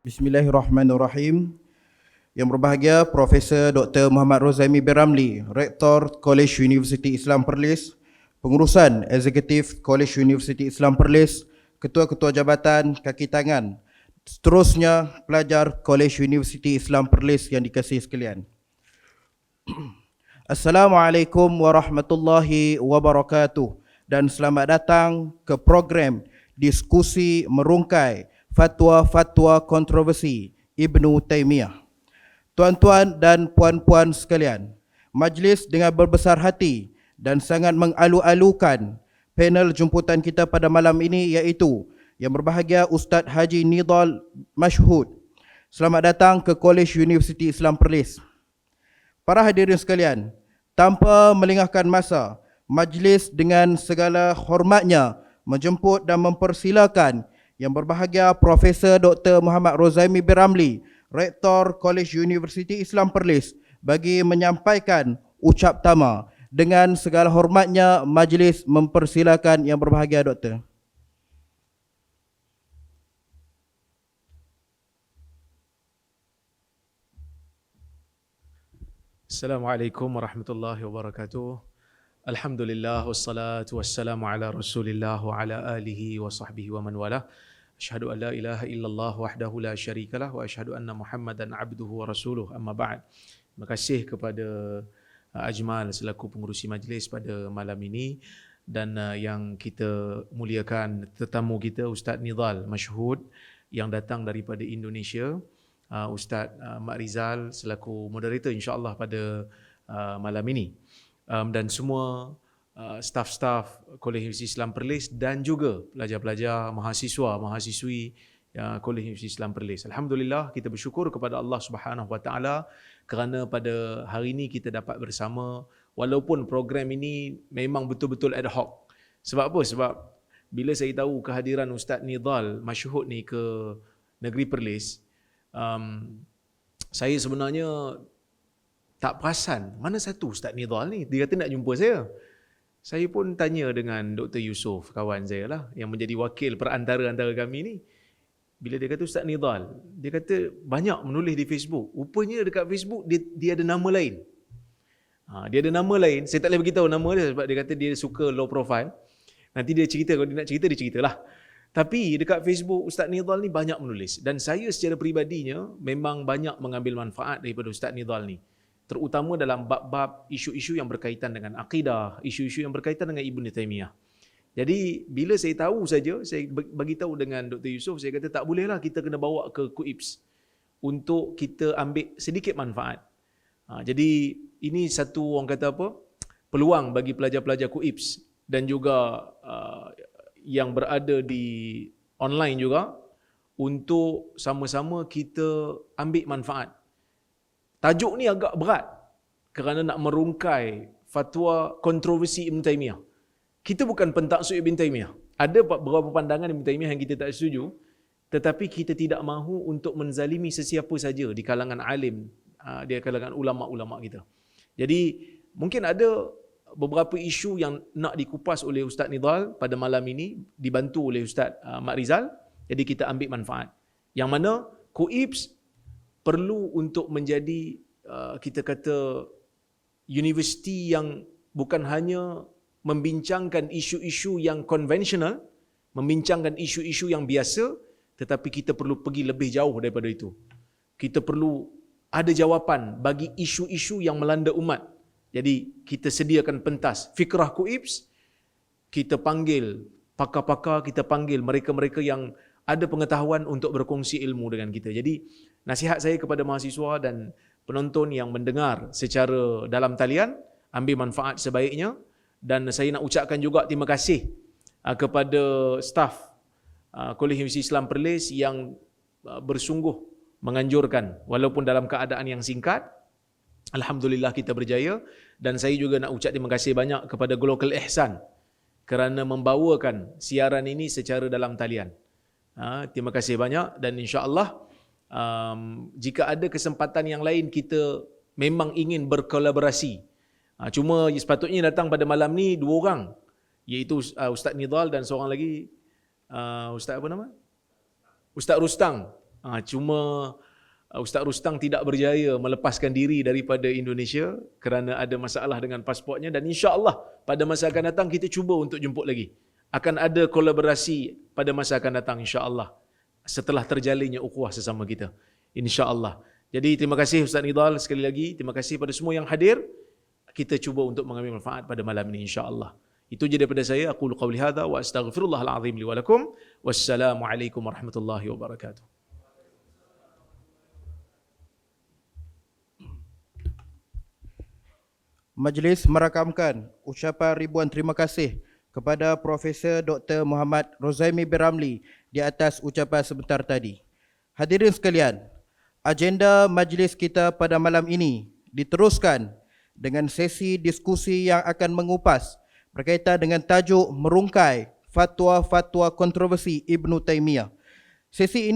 Bismillahirrahmanirrahim. Yang berbahagia Profesor Dr. Muhammad Rozaimi bin Ramli, Rektor College Universiti Islam Perlis, Pengurusan Eksekutif College Universiti Islam Perlis, Ketua-Ketua Jabatan, Kaki Tangan, seterusnya pelajar College Universiti Islam Perlis yang dikasihi sekalian. Assalamualaikum warahmatullahi wabarakatuh dan selamat datang ke program diskusi merungkai fatwa-fatwa kontroversi Ibnu Taimiyah. Tuan-tuan dan puan-puan sekalian, majlis dengan berbesar hati dan sangat mengalu-alukan panel jemputan kita pada malam ini iaitu yang berbahagia Ustaz Haji Nidhal Mashhud. Selamat datang ke College Universiti Islam Perlis. Para hadirin sekalian, tanpa melengahkan masa, majlis dengan segala hormatnya menjemput dan mempersilakan yang berbahagia Profesor Dr. Muhammad Rozaimi bin Ramli, Rektor College Universiti Islam Perlis bagi menyampaikan ucap tama. Dengan segala hormatnya, majlis mempersilakan yang berbahagia Doktor. Assalamualaikum warahmatullahi wabarakatuh. Alhamdulillah wassalatu wassalamu ala Rasulillah wa ala alihi wa sahbihi wa man wala. Asyhadu an la ilaha illallah wahdahu la syarikalah wa asyhadu anna Muhammadan abduhu wa rasuluh. Amma ba'd. Terima kasih kepada Ajmal selaku pengurusi majlis pada malam ini dan yang kita muliakan tetamu kita Ustaz Nidhal Mashhud yang datang daripada Indonesia. Ustaz Mak Rizal selaku moderator insya-Allah pada malam ini. Dan semua staf-staf Kolej Universiti Islam Perlis dan juga pelajar-pelajar, mahasiswa, mahasiswi Kolej Universiti Islam Perlis. Alhamdulillah, kita bersyukur kepada Allah Subhanahu Wa Taala kerana pada hari ini kita dapat bersama walaupun program ini memang betul-betul ad hoc. Sebab apa? Sebab bila saya tahu kehadiran Ustaz Nidhal Mashhud ni ke negeri Perlis, saya sebenarnya tak perasan mana satu Ustaz Nidhal ni. Dia kata nak jumpa saya. Saya pun tanya dengan Dr. Yusof, kawan saya lah, yang menjadi wakil perantara antara kami ni. Bila dia kata Ustaz Nidhal, dia kata banyak menulis di Facebook. Rupanya dekat Facebook dia ada nama lain. Dia ada nama lain. Saya tak boleh beritahu nama dia sebab dia kata dia suka low profile. Nanti dia cerita, kalau dia nak cerita, dia ceritalah. Tapi dekat Facebook, Ustaz Nidhal ni banyak menulis. Dan saya secara peribadinya memang banyak mengambil manfaat daripada Ustaz Nidhal ni. Terutama dalam bab-bab isu-isu yang berkaitan dengan akidah, isu-isu yang berkaitan dengan Ibnu Taimiyah. Jadi bila saya tahu saja, saya bagi tahu dengan Dr. Yusof, saya kata tak bolehlah kita kena bawa ke KUIPS untuk kita ambil sedikit manfaat. Jadi ini satu orang kata apa? Peluang bagi pelajar-pelajar KUIPS dan juga yang berada di online juga untuk sama-sama kita ambil manfaat. Tajuk ni agak berat kerana nak merungkai fatwa kontroversi Ibn Taimiyah. Kita bukan pentaksub Ibn Taimiyah. Ada beberapa pandangan Ibn Taimiyah yang kita tak setuju, tetapi kita tidak mahu untuk menzalimi sesiapa saja di kalangan alim, di kalangan ulama-ulama kita. Jadi mungkin ada beberapa isu yang nak dikupas oleh Ustaz Nidhal pada malam ini, dibantu oleh Ustaz Mak Rizal. Jadi kita ambil manfaat. Yang mana KUIPS perlu untuk menjadi kita kata universiti yang bukan hanya membincangkan isu-isu yang konvensional, membincangkan isu-isu yang biasa, tetapi kita perlu pergi lebih jauh daripada itu. Kita perlu ada jawapan bagi isu-isu yang melanda umat. Jadi kita sediakan pentas fikrah KUIPS, kita panggil pakar-pakar, kita panggil mereka-mereka yang ada pengetahuan untuk berkongsi ilmu dengan kita. Jadi nasihat saya kepada mahasiswa dan penonton yang mendengar secara dalam talian, ambil manfaat sebaiknya. Dan saya nak ucapkan juga terima kasih kepada staf Kolej Universiti Islam Perlis yang bersungguh menganjurkan walaupun dalam keadaan yang singkat. Alhamdulillah kita berjaya. Dan saya juga nak ucap terima kasih banyak kepada Global Ihsan kerana membawakan siaran ini secara dalam talian. Terima kasih banyak dan insya-Allah jika ada kesempatan yang lain kita memang ingin berkolaborasi. Cuma sepatutnya datang pada malam ni 2 orang, iaitu Ustaz Nidhal dan seorang lagi Ustaz apa nama? Ustaz Rustang. Cuma Ustaz Rustam tidak berjaya melepaskan diri daripada Indonesia kerana ada masalah dengan pasportnya, dan insya-Allah pada masa akan datang kita cuba untuk jemput lagi. Akan ada kolaborasi pada masa akan datang insya-Allah setelah terjalinnya ukhuwah sesama kita. Insya-Allah. Jadi terima kasih Ustaz Nidal sekali lagi. Terima kasih pada semua yang hadir. Kita cuba untuk mengambil manfaat pada malam ini insya-Allah. Itu je daripada saya. Aqulu qawli hadza wa astaghfirullahal azim li wa lakum. Wassalamualaikum warahmatullahi wabarakatuh. Majlis merakamkan ucapan ribuan terima kasih kepada Profesor Dr. Muhammad Rozaimi bin Ramli di atas ucapan sebentar tadi. Hadirin sekalian, agenda majlis kita pada malam ini diteruskan dengan sesi diskusi yang akan mengupas berkaitan dengan tajuk merungkai fatwa-fatwa kontroversi Ibnu Taimiyah. Sesi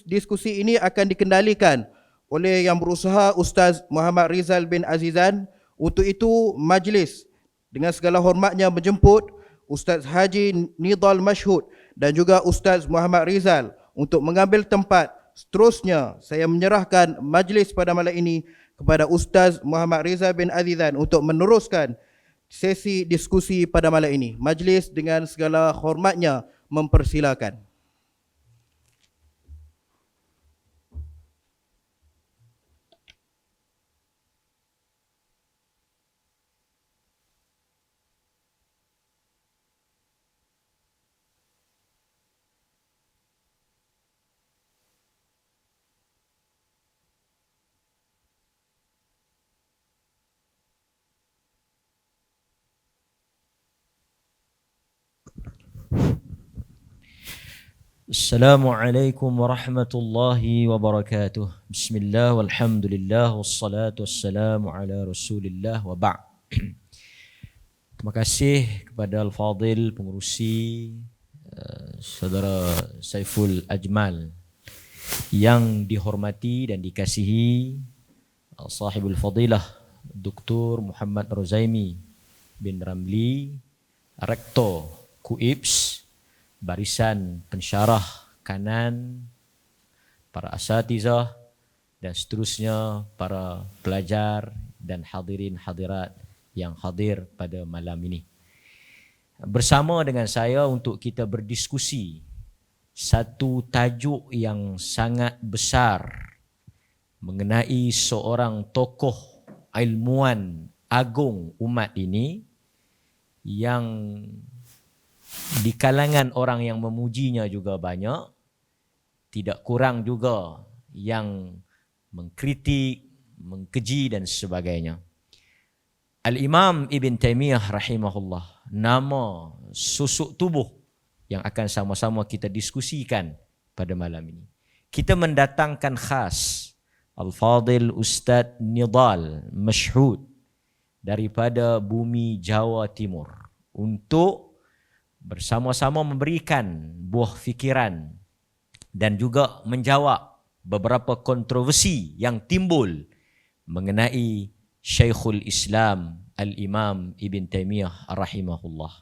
diskusi ini akan dikendalikan oleh yang berusaha Ustaz Muhammad Rizal bin Azizan. Untuk itu, majlis dengan segala hormatnya menjemput Ustaz Haji Nidal Mashhud dan juga Ustaz Muhammad Rizal untuk mengambil tempat. Seterusnya, saya menyerahkan majlis pada malam ini kepada Ustaz Muhammad Rizal bin Azizan untuk meneruskan sesi diskusi pada malam ini. Majlis dengan segala hormatnya mempersilakan. Assalamualaikum warahmatullahi wabarakatuh. Bismillah walhamdulillah wassalatu wassalamu ala Rasulillah wa ba'. Terima kasih kepada Al-Fadil pengurusi Saudara Saiful Ajmal yang dihormati dan dikasihi Sahibul Fadilah Dr. Muhammad Rozaimi bin Ramli, Rektor KUIPS, barisan pensyarah kanan, para asatizah dan seterusnya, para pelajar dan hadirin hadirat yang hadir pada malam ini. Bersama dengan saya untuk kita berdiskusi satu tajuk yang sangat besar mengenai seorang tokoh ilmuwan agung umat ini yang di kalangan orang yang memujinya juga banyak, tidak kurang juga yang mengkritik, mengkeji dan sebagainya. Al-Imam Ibn Taimiyah rahimahullah, nama susuk tubuh yang akan sama-sama kita diskusikan pada malam ini. Kita mendatangkan khas Al-Fadil Ustaz Nidal Mashhud daripada bumi Jawa Timur untuk bersama-sama memberikan buah fikiran dan juga menjawab beberapa kontroversi yang timbul mengenai Syekhul Islam Al-Imam Ibn Taimiyah rahimahullah.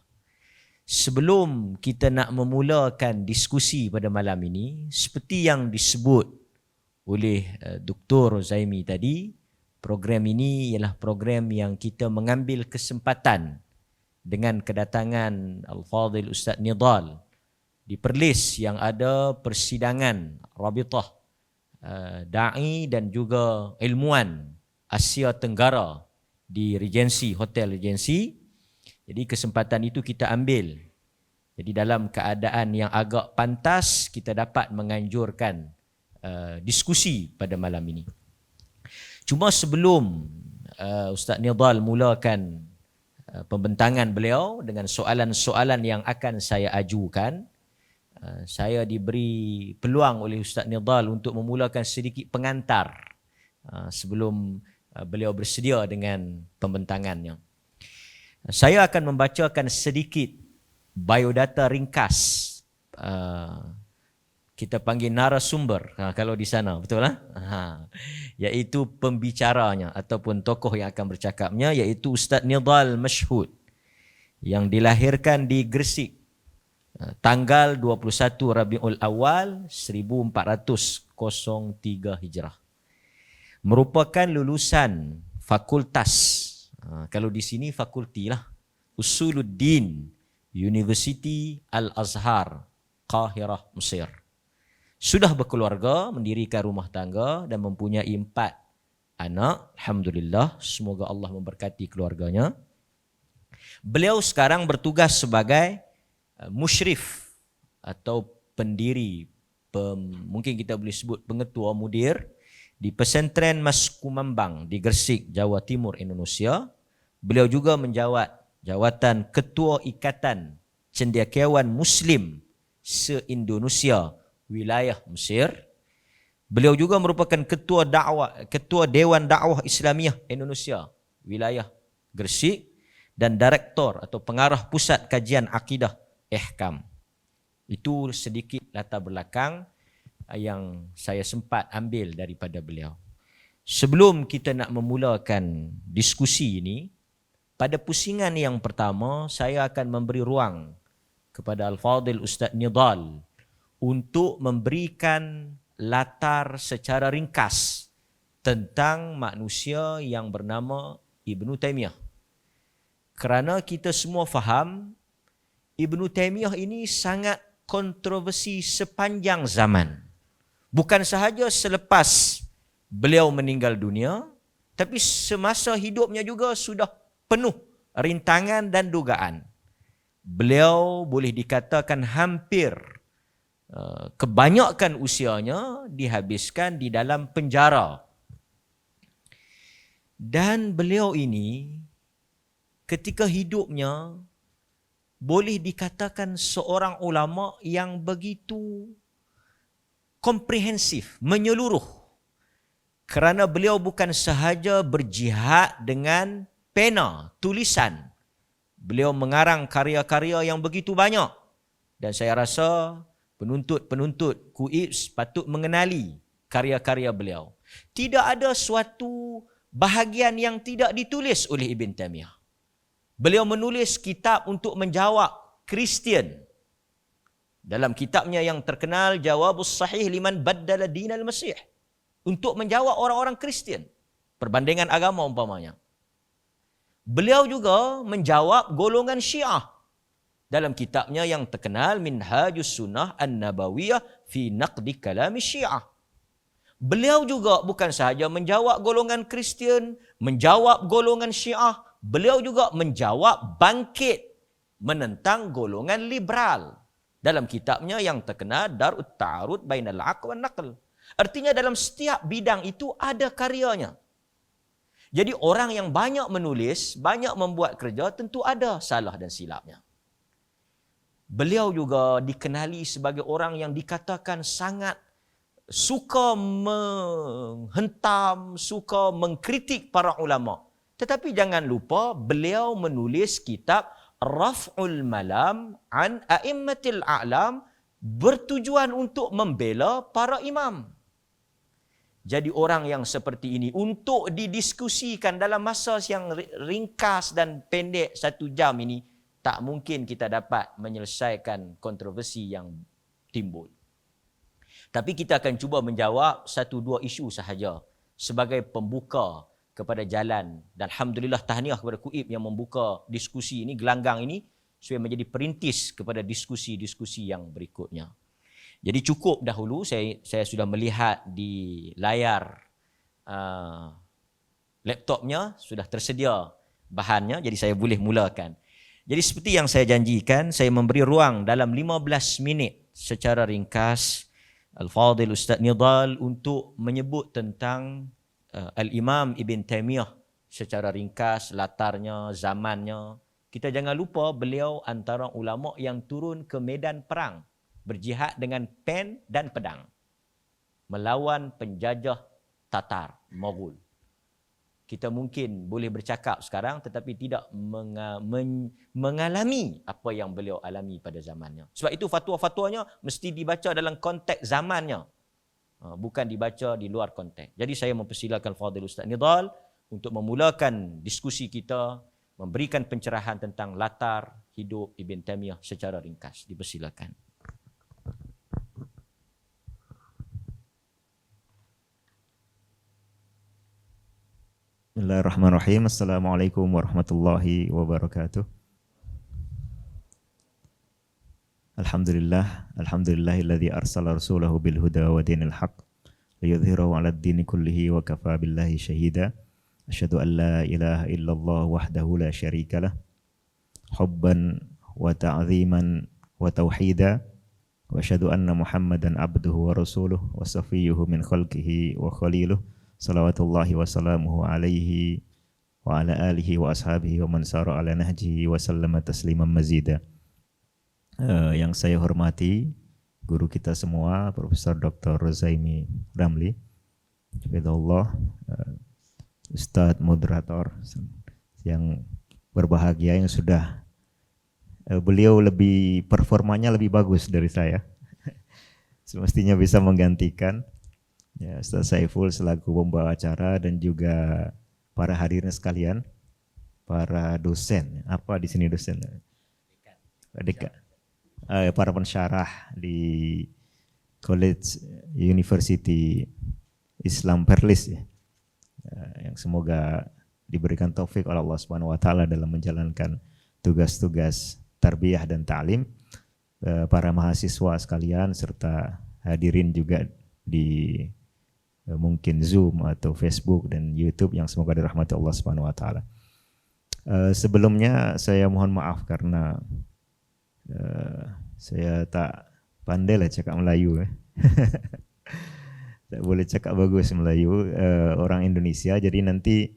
Sebelum kita nak memulakan diskusi pada malam ini, seperti yang disebut oleh Dr. Rozaimi tadi, program ini ialah program yang kita mengambil kesempatan dengan kedatangan Al-Fadil Ustaz Nidal di Perlis yang ada persidangan Rabitah Da'i dan juga ilmuwan Asia Tenggara di Regency, Hotel Regency. Jadi kesempatan itu kita ambil. Jadi dalam keadaan yang agak pantas, kita dapat menganjurkan diskusi pada malam ini. Cuma sebelum Ustaz Nidal mulakan pembentangan beliau dengan soalan-soalan yang akan saya ajukan, saya diberi peluang oleh Ustaz Nidal untuk memulakan sedikit pengantar sebelum beliau bersedia dengan pembentangannya. Saya akan membacakan sedikit biodata ringkas, kita panggil narasumber kalau di sana, betul lah? Iaitu pembicaranya ataupun tokoh yang akan bercakapnya, iaitu Ustaz Nidal Mashhud yang dilahirkan di Gresik tanggal 21 Rabiul Awal 1403 Hijrah. Merupakan lulusan fakultas, kalau di sini fakulti lah, Usuluddin, University Al-Azhar, Qahirah, Mesir. Sudah berkeluarga, mendirikan rumah tangga dan mempunyai 4 anak. Alhamdulillah, semoga Allah memberkati keluarganya. Beliau sekarang bertugas sebagai musyrif atau pendiri, mungkin kita boleh sebut pengetua mudir di Pesantren Mas Kumambang di Gresik, Jawa Timur, Indonesia. Beliau juga menjawat jawatan Ketua Ikatan Cendekiawan Muslim se-Indonesia wilayah Mesir. Beliau juga merupakan Ketua Dewan Dakwah Islamiah Indonesia wilayah Gresik dan Direktor atau Pengarah Pusat Kajian Akidah Ihkam. Itu sedikit latar belakang yang saya sempat ambil daripada beliau. Sebelum kita nak memulakan diskusi ini, pada pusingan yang pertama saya akan memberi ruang kepada Al-Fadhil Ustaz Nidal untuk memberikan latar secara ringkas tentang manusia yang bernama Ibnu Taimiyah. Kerana kita semua faham Ibnu Taimiyah ini sangat kontroversi sepanjang zaman. Bukan sahaja selepas beliau meninggal dunia, tapi semasa hidupnya juga sudah penuh rintangan dan dugaan. Beliau boleh dikatakan hampir kebanyakan usianya dihabiskan di dalam penjara. Dan beliau ini ketika hidupnya boleh dikatakan seorang ulama yang begitu komprehensif, menyeluruh. Kerana beliau bukan sahaja berjihad dengan pena, tulisan. Beliau mengarang karya-karya yang begitu banyak. Dan saya rasa penuntut-penuntut KUIPS patut mengenali karya-karya beliau. Tidak ada suatu bahagian yang tidak ditulis oleh Ibn Taimiyah. Beliau menulis kitab untuk menjawab Kristian. Dalam kitabnya yang terkenal, Jawabus Sahih Liman Baddala Dinal Masih. Untuk menjawab orang-orang Kristian. Perbandingan agama umpamanya. Beliau juga menjawab golongan Syiah. Dalam kitabnya yang terkenal, Minhajus Sunnah An-Nabawiyah fi Naqdi Kalami Syiah. Beliau juga bukan sahaja menjawab golongan Kristian, menjawab golongan Syiah. Beliau juga menjawab bangkit menentang golongan liberal. Dalam kitabnya yang terkenal Darut Ta'arud Bainal Aql wan Naql. Artinya dalam setiap bidang itu ada karyanya. Jadi orang yang banyak menulis, banyak membuat kerja, tentu ada salah dan silapnya. Beliau juga dikenali sebagai orang yang dikatakan sangat suka menghentam, suka mengkritik para ulama. Tetapi jangan lupa beliau menulis kitab Raf'ul Malam an A'immatil A'lam bertujuan untuk membela para imam. Jadi orang yang seperti ini untuk didiskusikan dalam masa yang ringkas dan pendek 1 jam ini, tak mungkin kita dapat menyelesaikan kontroversi yang timbul. Tapi kita akan cuba menjawab 1-2 isu sahaja sebagai pembuka kepada jalan. Dan Alhamdulillah tahniah kepada KUIP yang membuka diskusi ini, gelanggang ini, supaya menjadi perintis kepada diskusi-diskusi yang berikutnya. Jadi cukup dahulu, saya sudah melihat di layar laptopnya, sudah tersedia bahannya, jadi saya boleh mulakan. Jadi seperti yang saya janjikan, saya memberi ruang dalam 15 minit secara ringkas Al-Fadhil Ustaz Nidal untuk menyebut tentang Al-Imam Ibn Taimiyah secara ringkas, latarnya, zamannya. Kita jangan lupa beliau antara ulama yang turun ke medan perang, berjihad dengan pen dan pedang, melawan penjajah Tatar, Mogul. Kita mungkin boleh bercakap sekarang tetapi tidak mengalami apa yang beliau alami pada zamannya. Sebab itu fatwa-fatwanya mesti dibaca dalam konteks zamannya. Bukan dibaca di luar konteks. Jadi saya mempersilakan Fadil Ustaz Nidal untuk memulakan diskusi kita, memberikan pencerahan tentang latar hidup Ibn Taimiyah secara ringkas. Dipersilakan. Bismillahirrahmanirrahim. Assalamualaikum warahmatullahi wabarakatuh. Alhamdulillahilladzi arsala rasulahu bil huda wa dinil haqq liyudhhirahu 'alad dini kullihi wa kafa billahi syahida. Asyhadu an la ilaha illallah wahdahu la syarikalah hubban wa ta'ziman wa tauhida wa asyhadu anna Muhammadan abduhu wa rasuluhu wa safiyyuhu min khalqihi wa khaliluh. Salawatullahi wa salamuhu alaihi wa ala alihi wa ashabihi wa man sara ala nahjihi wa sallama tasliman mazida. Yang saya hormati guru kita semua, Profesor Dr. Rozaimi Ramli, hafizahullah, Ustadz moderator yang berbahagia yang sudah beliau lebih performanya lebih bagus dari saya. Semestinya bisa menggantikan. Ya, Ustaz Saiful selaku pembawa acara dan juga para hadirin sekalian, para dosen, apa di sini dosen? Para pensyarah di College University Islam Perlis ya. Yang semoga diberikan taufik oleh Allah Subhanahu wa taala dalam menjalankan tugas-tugas tarbiyah dan ta'lim, para mahasiswa sekalian serta hadirin juga di mungkin Zoom atau Facebook dan YouTube yang semoga dirahmati Allah Subhanahu wa taala. Sebelumnya saya mohon maaf karena saya tak pandai lah cakap Melayu. Tak boleh cakap bagus Melayu, orang Indonesia. Jadi nanti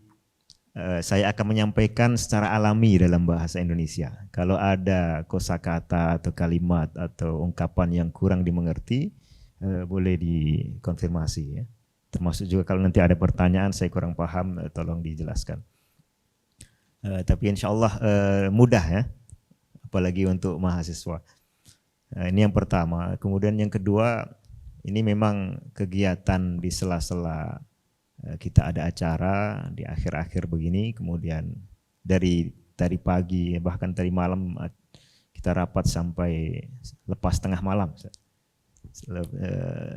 saya akan menyampaikan secara alami dalam bahasa Indonesia. Kalau ada kosakata atau kalimat atau ungkapan yang kurang dimengerti, boleh dikonfirmasi ya. Termasuk juga kalau nanti ada pertanyaan saya kurang paham, tolong dijelaskan. Tapi insya Allah mudah ya, apalagi untuk mahasiswa. Ini yang pertama. Kemudian yang kedua, ini memang kegiatan di sela-sela kita ada acara di akhir-akhir begini, kemudian dari tadi pagi bahkan tadi malam kita rapat sampai lepas tengah malam.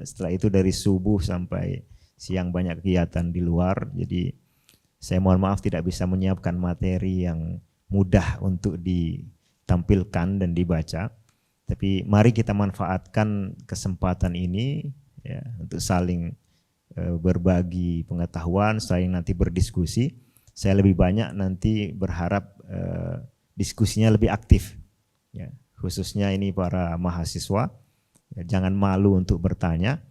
Setelah itu dari subuh sampai siang banyak kegiatan di luar, jadi saya mohon maaf tidak bisa menyiapkan materi yang mudah untuk ditampilkan dan dibaca. Tapi mari kita manfaatkan kesempatan ini ya, untuk saling berbagi pengetahuan, saling nanti berdiskusi. Saya lebih banyak nanti berharap diskusinya lebih aktif, ya, khususnya ini para mahasiswa. Ya, jangan malu untuk bertanya,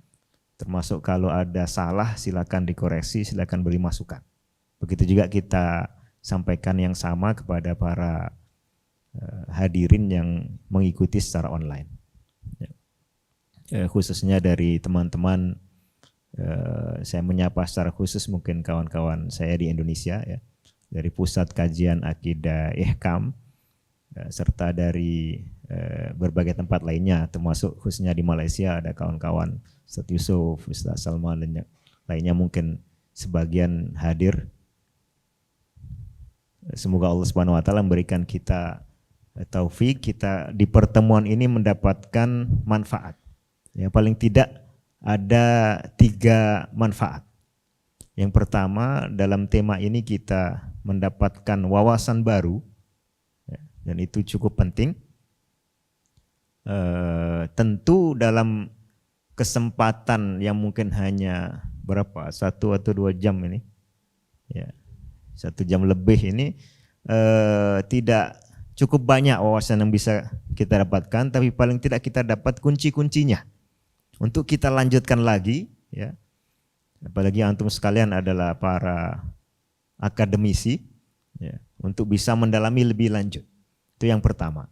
termasuk kalau ada salah silakan dikoreksi, silakan beri masukan. Begitu juga kita sampaikan yang sama kepada para hadirin yang mengikuti secara online. Ya. Khususnya dari teman-teman, saya menyapa secara khusus mungkin kawan-kawan saya di Indonesia ya, dari Pusat Kajian Akidah Ihkam, serta dari berbagai tempat lainnya, termasuk khususnya di Malaysia ada kawan-kawan Ustaz Yusuf, Ustaz Salman dan lainnya mungkin sebagian hadir. Semoga Allah Subhanahu wa taala memberikan kita taufik, kita di pertemuan ini mendapatkan manfaat. Ya, paling tidak ada 3 manfaat. Yang pertama, dalam tema ini kita mendapatkan wawasan baru, ya, dan itu cukup penting. Tentu dalam kesempatan yang mungkin hanya berapa, 1 atau 2 jam ini, ya, 1 jam lebih ini, tidak cukup banyak wawasan yang bisa kita dapatkan, tapi paling tidak kita dapat kunci-kuncinya untuk kita lanjutkan lagi, ya. Apalagi antum sekalian adalah para akademisi, ya, untuk bisa mendalami lebih lanjut. Itu yang pertama.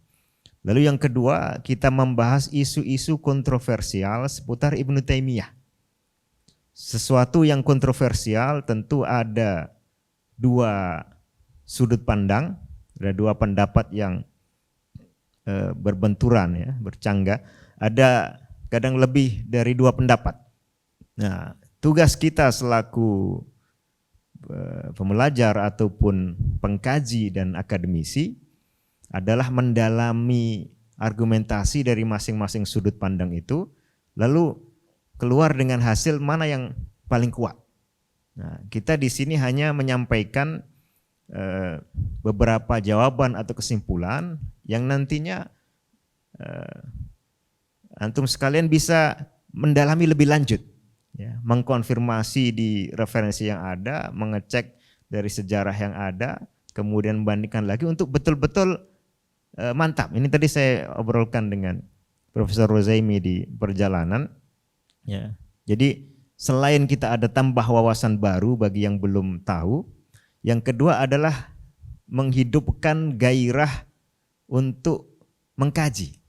Lalu yang kedua, kita membahas isu-isu kontroversial seputar Ibnu Taimiyah. Sesuatu yang kontroversial tentu ada 2 sudut pandang, ada 2 pendapat yang berbenturan ya, bercanggah. Ada kadang lebih dari 2 pendapat. Nah, tugas kita selaku pembelajar ataupun pengkaji dan akademisi adalah mendalami argumentasi dari masing-masing sudut pandang itu, lalu keluar dengan hasil mana yang paling kuat. Nah, kita di sini hanya menyampaikan beberapa jawaban atau kesimpulan yang nantinya antum sekalian bisa mendalami lebih lanjut, ya, mengkonfirmasi di referensi yang ada, mengecek dari sejarah yang ada, kemudian membandingkan lagi untuk betul-betul mantap. Ini tadi saya obrolkan dengan Profesor Rozaimi di perjalanan. Ya. Jadi selain kita ada tambah wawasan baru bagi yang belum tahu, yang kedua adalah menghidupkan gairah untuk mengkaji.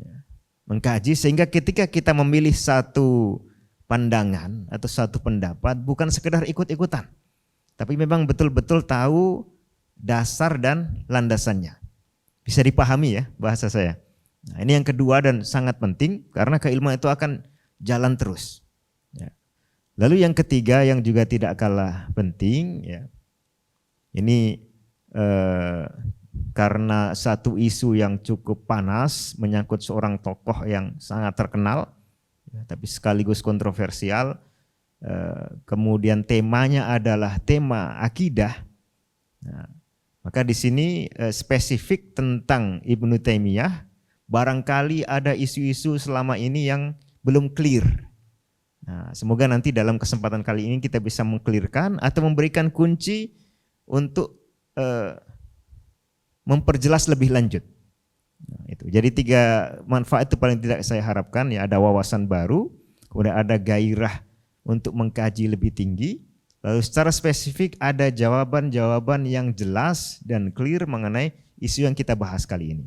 Ya. Mengkaji sehingga ketika kita memilih satu pandangan atau satu pendapat bukan sekedar ikut-ikutan, tapi memang betul-betul tahu dasar dan landasannya. Bisa dipahami ya bahasa saya. Nah, ini yang kedua dan sangat penting karena keilmuan itu akan jalan terus. Ya. Lalu yang ketiga yang juga tidak kalah penting, ya, ini karena satu isu yang cukup panas menyangkut seorang tokoh yang sangat terkenal, ya, tapi sekaligus kontroversial. Kemudian temanya adalah tema akidah. Nah, maka di sini spesifik tentang Ibnu Taimiyah, barangkali ada isu-isu selama ini yang belum clear. Nah, semoga nanti dalam kesempatan kali ini kita bisa mengclearkan atau memberikan kunci untuk memperjelas lebih lanjut. Nah, itu. Jadi 3 manfaat itu paling tidak saya harapkan, ya, ada wawasan baru, kemudian ada gairah untuk mengkaji lebih tinggi, lalu secara spesifik ada jawaban-jawaban yang jelas dan clear mengenai isu yang kita bahas kali ini.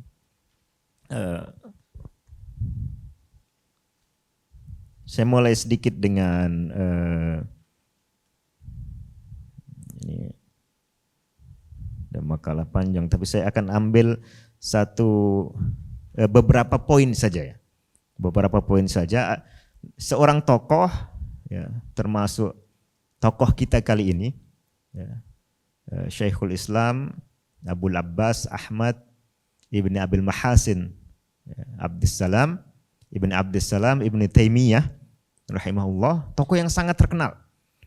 Saya mulai sedikit dengan ini ada makalah panjang, tapi saya akan ambil beberapa poin saja, ya. Beberapa poin saja. Seorang tokoh, ya, termasuk tokoh kita kali ini, ya, Syekhul Islam Abul Abbas Ahmad Ibn Abil Mahasin, ya, Abdussalam Ibn Taimiyah rahimahullah, tokoh yang sangat terkenal.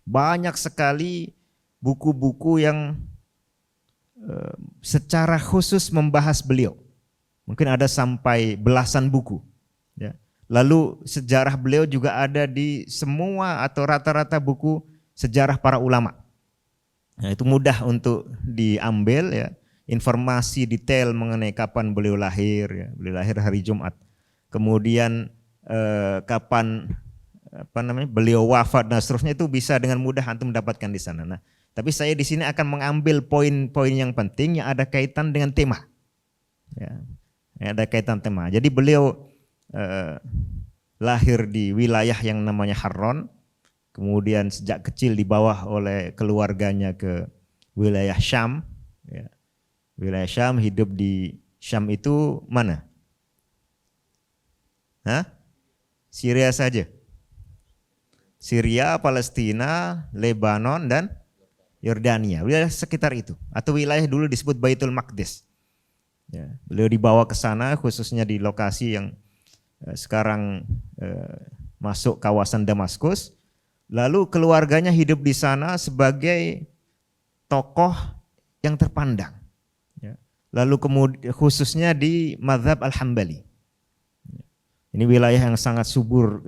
Banyak sekali buku-buku yang secara khusus membahas beliau. Mungkin ada sampai belasan buku, ya. Lalu sejarah beliau juga ada di semua atau rata-rata buku sejarah para ulama. Nah, itu mudah untuk diambil, ya, informasi detail mengenai kapan beliau lahir, ya. Beliau lahir hari Jumat. Kemudian kapan beliau wafat dan seterusnya itu bisa dengan mudah antum mendapatkan di sana. Nah, tapi saya di sini akan mengambil poin-poin yang penting yang ada kaitan dengan tema. Ya, ada kaitan tema. Jadi beliau lahir di wilayah yang namanya Harran, kemudian sejak kecil dibawa oleh keluarganya ke wilayah Syam. Ya. Wilayah Syam, hidup di Syam itu mana? Syria saja. Syria, Palestina, Lebanon, dan Yordania. Wilayah sekitar itu. Atau wilayah dulu disebut Baitul Maqdis. Ya, beliau dibawa ke sana khususnya di lokasi yang sekarang masuk kawasan Damaskus. Lalu keluarganya hidup di sana sebagai tokoh yang terpandang. Ya. Lalu kemudian khususnya di mazhab Al-Hambali. Ini wilayah yang sangat subur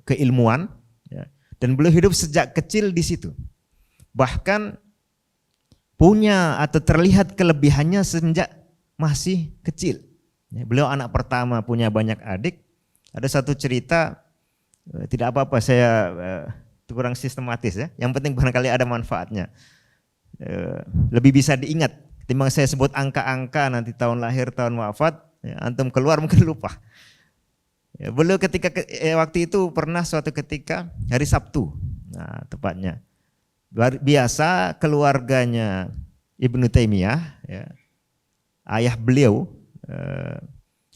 keilmuan, ya. Dan beliau hidup sejak kecil di situ. Bahkan punya atau terlihat kelebihannya semenjak masih kecil. Ya, beliau anak pertama, punya banyak adik. Ada satu cerita, tidak apa-apa saya kurang sistematis, ya. Yang penting barangkali ada manfaatnya. Lebih bisa diingat. Timbang saya sebut angka-angka nanti tahun lahir, tahun wafat, ya, antum keluar mungkin lupa. Ya, beliau waktu itu pernah suatu ketika hari Sabtu, nah tepatnya. Biasa keluarganya Ibnu Taimiyah, ya, ayah beliau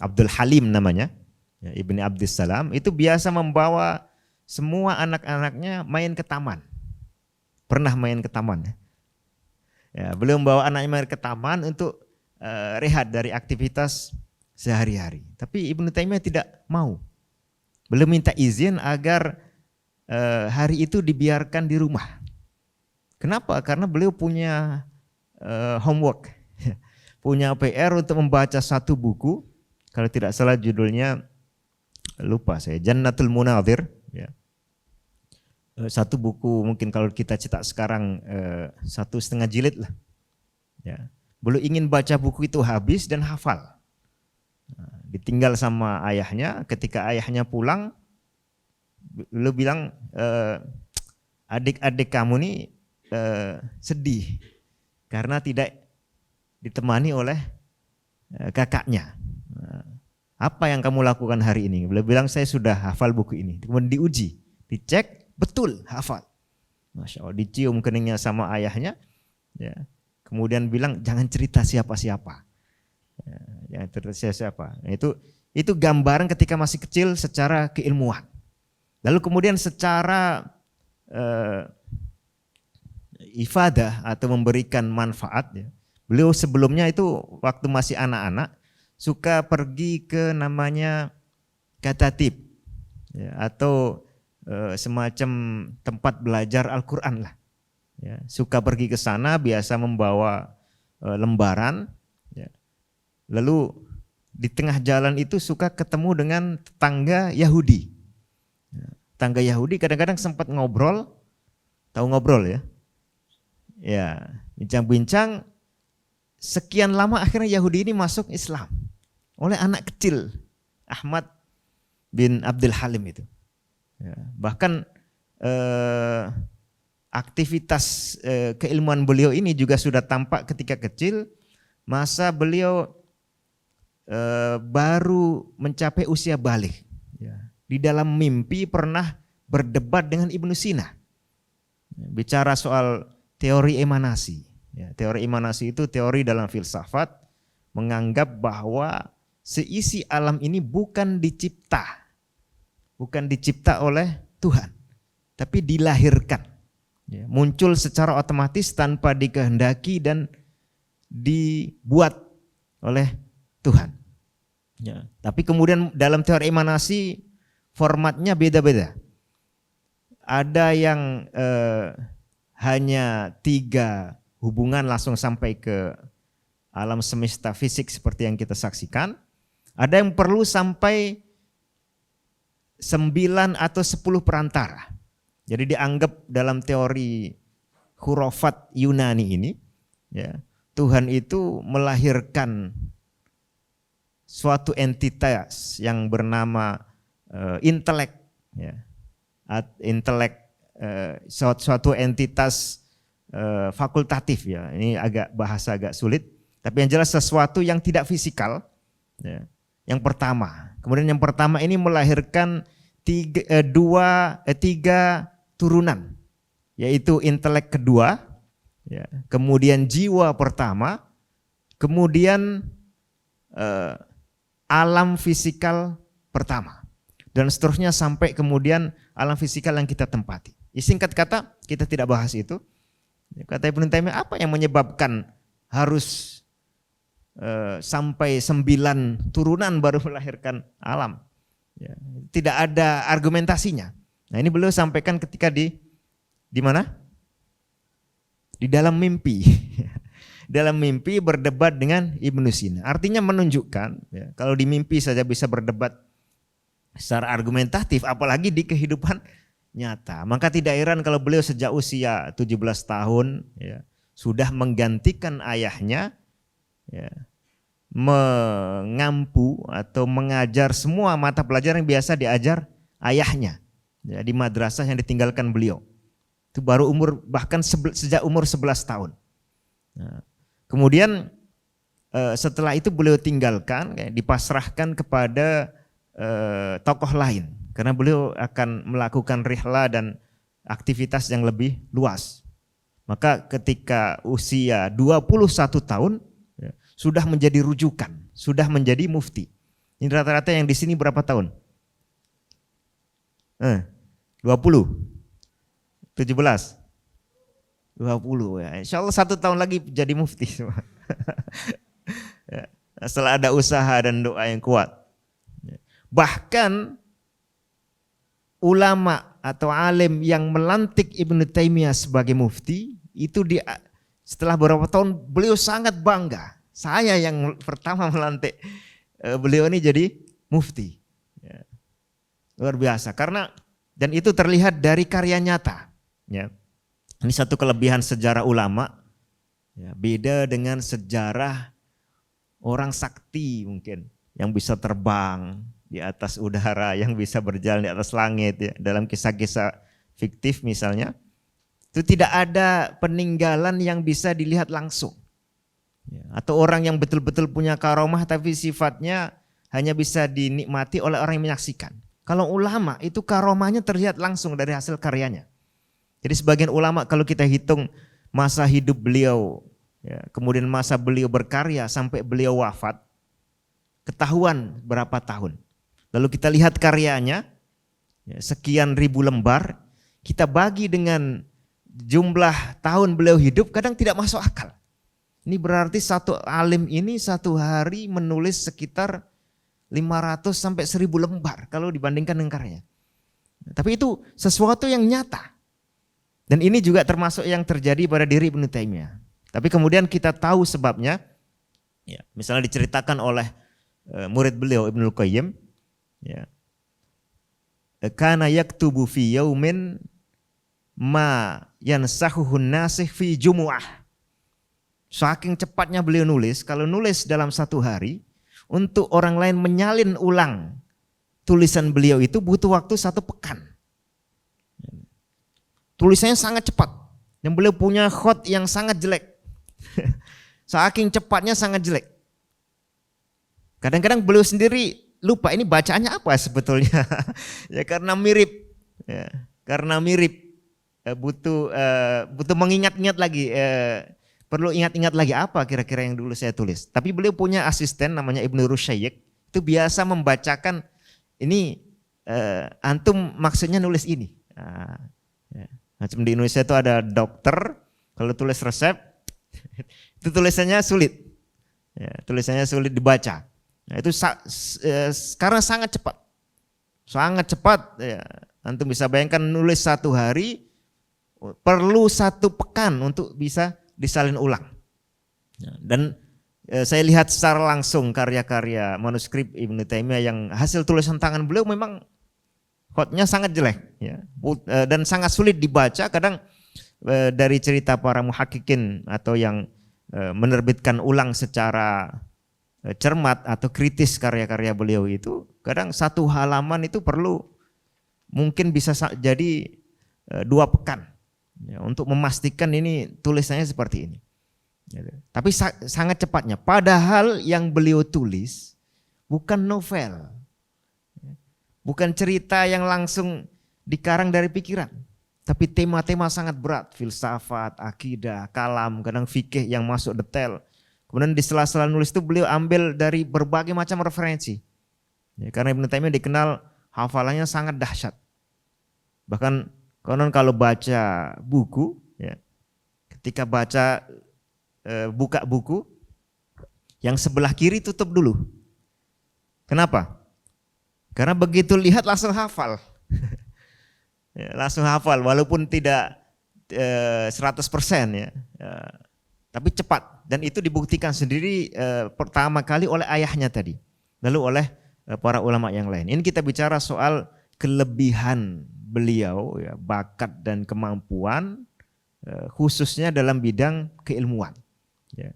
Abdul Halim namanya, ya, Ibni Abdussalam, itu biasa membawa semua anak-anaknya main ke taman. Pernah main ke taman, ya. Ya, beliau membawa anaknya main ke taman untuk rehat dari aktivitas sehari-hari. Tapi Ibnu Taimiyah tidak mau. Beliau minta izin agar hari itu dibiarkan di rumah. Kenapa? Karena beliau punya homework, punya PR untuk membaca satu buku. Kalau tidak salah judulnya, lupa saya, Jannatul Munadhir. Ya. Satu buku mungkin kalau kita cetak sekarang 1,5 jilid lah. Ya. Beliau ingin baca buku itu habis dan hafal. Ditinggal sama ayahnya, ketika ayahnya pulang, beliau bilang, adik-adik kamu nih sedih karena tidak ditemani oleh kakaknya. Apa yang kamu lakukan hari ini? Beliau bilang, saya sudah hafal buku ini. Kemudian diuji, dicek, betul hafal. Masya Allah, dicium keningnya sama ayahnya. Ya. Kemudian bilang, jangan cerita siapa-siapa. Ya, jangan cerita siapa-siapa. Nah, itu gambaran ketika masih kecil secara keilmuan. Lalu kemudian secara ifadah atau memberikan manfaat, ya. Beliau sebelumnya itu waktu masih anak-anak suka pergi ke namanya katatib, ya, atau semacam tempat belajar Al-Quran lah. Ya, suka pergi ke sana, biasa membawa lembaran. Ya. Lalu di tengah jalan itu suka ketemu dengan tetangga Yahudi. Ya, tetangga Yahudi kadang-kadang sempat ngobrol, tahu ngobrol ya? Ya, bincang-bincang. Sekian lama akhirnya Yahudi ini masuk Islam oleh anak kecil Ahmad bin Abdul Halim itu. Ya, bahkan aktivitas keilmuan beliau ini juga sudah tampak ketika kecil, masa beliau baru mencapai usia baligh. Ya. Di dalam mimpi pernah berdebat dengan Ibnu Sina, bicara soal teori emanasi. Ya, teori emanasi itu teori dalam filsafat menganggap bahwa seisi alam ini bukan dicipta oleh Tuhan, tapi dilahirkan. Ya, muncul secara otomatis tanpa dikehendaki dan dibuat oleh Tuhan. Ya, tapi kemudian dalam teori emanasi formatnya beda-beda. Ada yang hanya 3 hubungan langsung sampai ke alam semesta fisik seperti yang kita saksikan. Ada yang perlu sampai 9 atau 10 perantara. Jadi dianggap dalam teori khurafat Yunani ini, ya, Tuhan itu melahirkan suatu entitas yang bernama intelek, ya. Intelek, suatu entitas fakultatif, ya. Ini bahasa agak sulit, tapi yang jelas sesuatu yang tidak fisikal, ya. Yang pertama. Kemudian yang pertama ini melahirkan 3 turunan, yaitu intelek kedua, ya. Kemudian jiwa pertama, kemudian alam fisikal pertama, dan seterusnya sampai kemudian alam fisikal yang kita tempati. Singkat kata, kita tidak bahas itu. Kata Ibnu Taimiyah, apa yang menyebabkan harus sampai 9 turunan baru melahirkan alam? Ya, tidak ada argumentasinya. Nah, ini beliau sampaikan ketika di mana? Di dalam mimpi. Dalam mimpi berdebat dengan Ibnu Sina. Artinya menunjukkan, ya, kalau di mimpi saja bisa berdebat secara argumentatif, apalagi di kehidupan nyata. Maka tidak heran kalau beliau sejak usia 17 tahun, ya, sudah menggantikan ayahnya, ya, mengampu atau mengajar semua mata pelajaran yang biasa diajar ayahnya, ya, di madrasah yang ditinggalkan beliau. Itu baru bahkan sejak umur 11 tahun. Nah, kemudian setelah itu beliau tinggalkan, ya, dipasrahkan kepada tokoh lain. Karena beliau akan melakukan rihla dan aktivitas yang lebih luas. Maka ketika usia 21 tahun, ya, sudah menjadi rujukan, sudah menjadi mufti. Ini rata-rata yang di sini berapa tahun? 20, 17, 20 ya. Insya Allah 1 tahun lagi jadi mufti. Ya, asal ada usaha dan doa yang kuat. Ya. Bahkan ulama atau alim yang melantik Ibnu Taimiyah sebagai mufti itu setelah beberapa tahun beliau sangat bangga. Saya yang pertama melantik beliau ini jadi mufti. Ya. Luar biasa dan itu terlihat dari karya nyata. Ya. Ini satu kelebihan sejarah ulama. Ya, beda dengan sejarah orang sakti mungkin yang bisa terbang di atas udara, yang bisa berjalan di atas langit. Ya. Dalam kisah-kisah fiktif misalnya, itu tidak ada peninggalan yang bisa dilihat langsung. Ya. Atau orang yang betul-betul punya karomah tapi sifatnya hanya bisa dinikmati oleh orang yang menyaksikan. Kalau ulama itu karomahnya terlihat langsung dari hasil karyanya. Jadi sebagian ulama kalau kita hitung masa hidup beliau, ya, kemudian masa beliau berkarya sampai beliau wafat, ketahuan berapa tahun. Lalu kita lihat karyanya, ya, sekian ribu lembar, kita bagi dengan jumlah tahun beliau hidup, kadang tidak masuk akal. Ini berarti satu alim ini satu hari menulis sekitar 500 sampai 1000 lembar kalau dibandingkan dengan karyanya. Tapi itu sesuatu yang nyata. Dan ini juga termasuk yang terjadi pada diri Ibnu Taimiyah. Tapi kemudian kita tahu sebabnya, ya, misalnya diceritakan oleh murid beliau Ibnul Qayyim, ya, kana yaktubu fi yaumin ma yansahuhun nasikh fi jumu'ah. Saking cepatnya beliau nulis, kalau nulis dalam satu hari, untuk orang lain menyalin ulang tulisan beliau itu butuh waktu 1 pekan. Tulisannya sangat cepat. Dan beliau punya khot yang sangat jelek. Saking cepatnya sangat jelek. Kadang-kadang beliau sendiri lupa ini bacaannya apa sebetulnya. Ya karena mirip. Ya, karena mirip. Butuh mengingat-ingat lagi. Perlu ingat-ingat lagi apa kira-kira yang dulu saya tulis. Tapi beliau punya asisten namanya Ibnu Rusyaik. Itu biasa membacakan ini antum maksudnya nulis ini. Nah, ya. Macam di Indonesia itu ada dokter, kalau tulis resep, itu tulisannya sulit. Ya, tulisannya sulit dibaca. Nah, itu karena sangat cepat. Sangat cepat, ya. Antum bisa bayangkan nulis 1 hari, perlu 1 pekan untuk bisa disalin ulang. Dan saya lihat secara langsung karya-karya manuskrip Ibnu Taimiyah yang hasil tulisan tangan beliau memang khotnya sangat jelek, ya, dan sangat sulit dibaca. Kadang dari cerita para muhakkikin atau yang menerbitkan ulang secara cermat atau kritis karya-karya beliau itu, kadang 1 halaman itu perlu mungkin bisa jadi 2 pekan, ya, untuk memastikan ini tulisannya seperti ini. Tapi sangat cepatnya. Padahal yang beliau tulis bukan novel. Bukan cerita yang langsung dikarang dari pikiran. Tapi tema-tema sangat berat. Filsafat, akidah, kalam, kadang fikih yang masuk detail. Kemudian di sela-sela nulis itu beliau ambil dari berbagai macam referensi. Ya, karena Ibnu Taimiyah dikenal hafalannya sangat dahsyat. Bahkan konon kalau baca buku, ya, ketika buka buku, yang sebelah kiri tutup dulu. Kenapa? Karena begitu lihat langsung hafal. Ya, langsung hafal walaupun tidak 100% ya. Tapi cepat, dan itu dibuktikan sendiri pertama kali oleh ayahnya tadi, lalu oleh para ulama yang lain. Ini kita bicara soal kelebihan beliau, ya, bakat dan kemampuan khususnya dalam bidang keilmuan. Ya.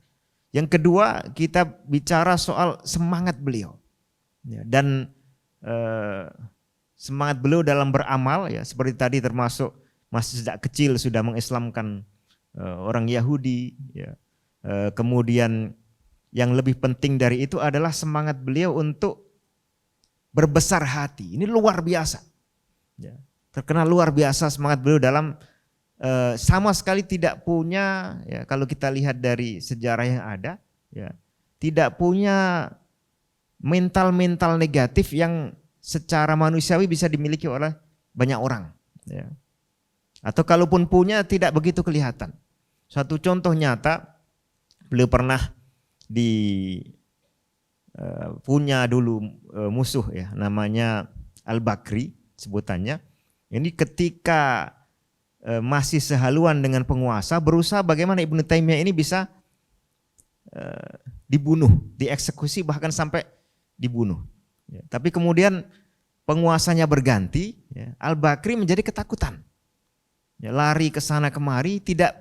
Yang kedua kita bicara soal semangat beliau, ya, dan semangat beliau dalam beramal, ya, seperti tadi termasuk masih sejak kecil sudah mengislamkan orang Yahudi, ya. Kemudian yang lebih penting dari itu adalah semangat beliau untuk berbesar hati. Ini luar biasa, ya. Terkenal luar biasa semangat beliau dalam sama sekali tidak punya, ya, kalau kita lihat dari sejarah yang ada, ya, tidak punya mental-mental negatif yang secara manusiawi bisa dimiliki oleh banyak orang, ya. Atau kalaupun punya tidak begitu kelihatan. Satu contoh nyata, beliau pernah punya dulu musuh ya, namanya Al-Bakri sebutannya. Ini ketika masih sehaluan dengan penguasa, berusaha bagaimana Ibnu Taimiyah ini bisa dibunuh, dieksekusi, bahkan sampai dibunuh. Ya, tapi kemudian penguasanya berganti, ya, Al-Bakri menjadi ketakutan. Ya, lari ke sana kemari, tidak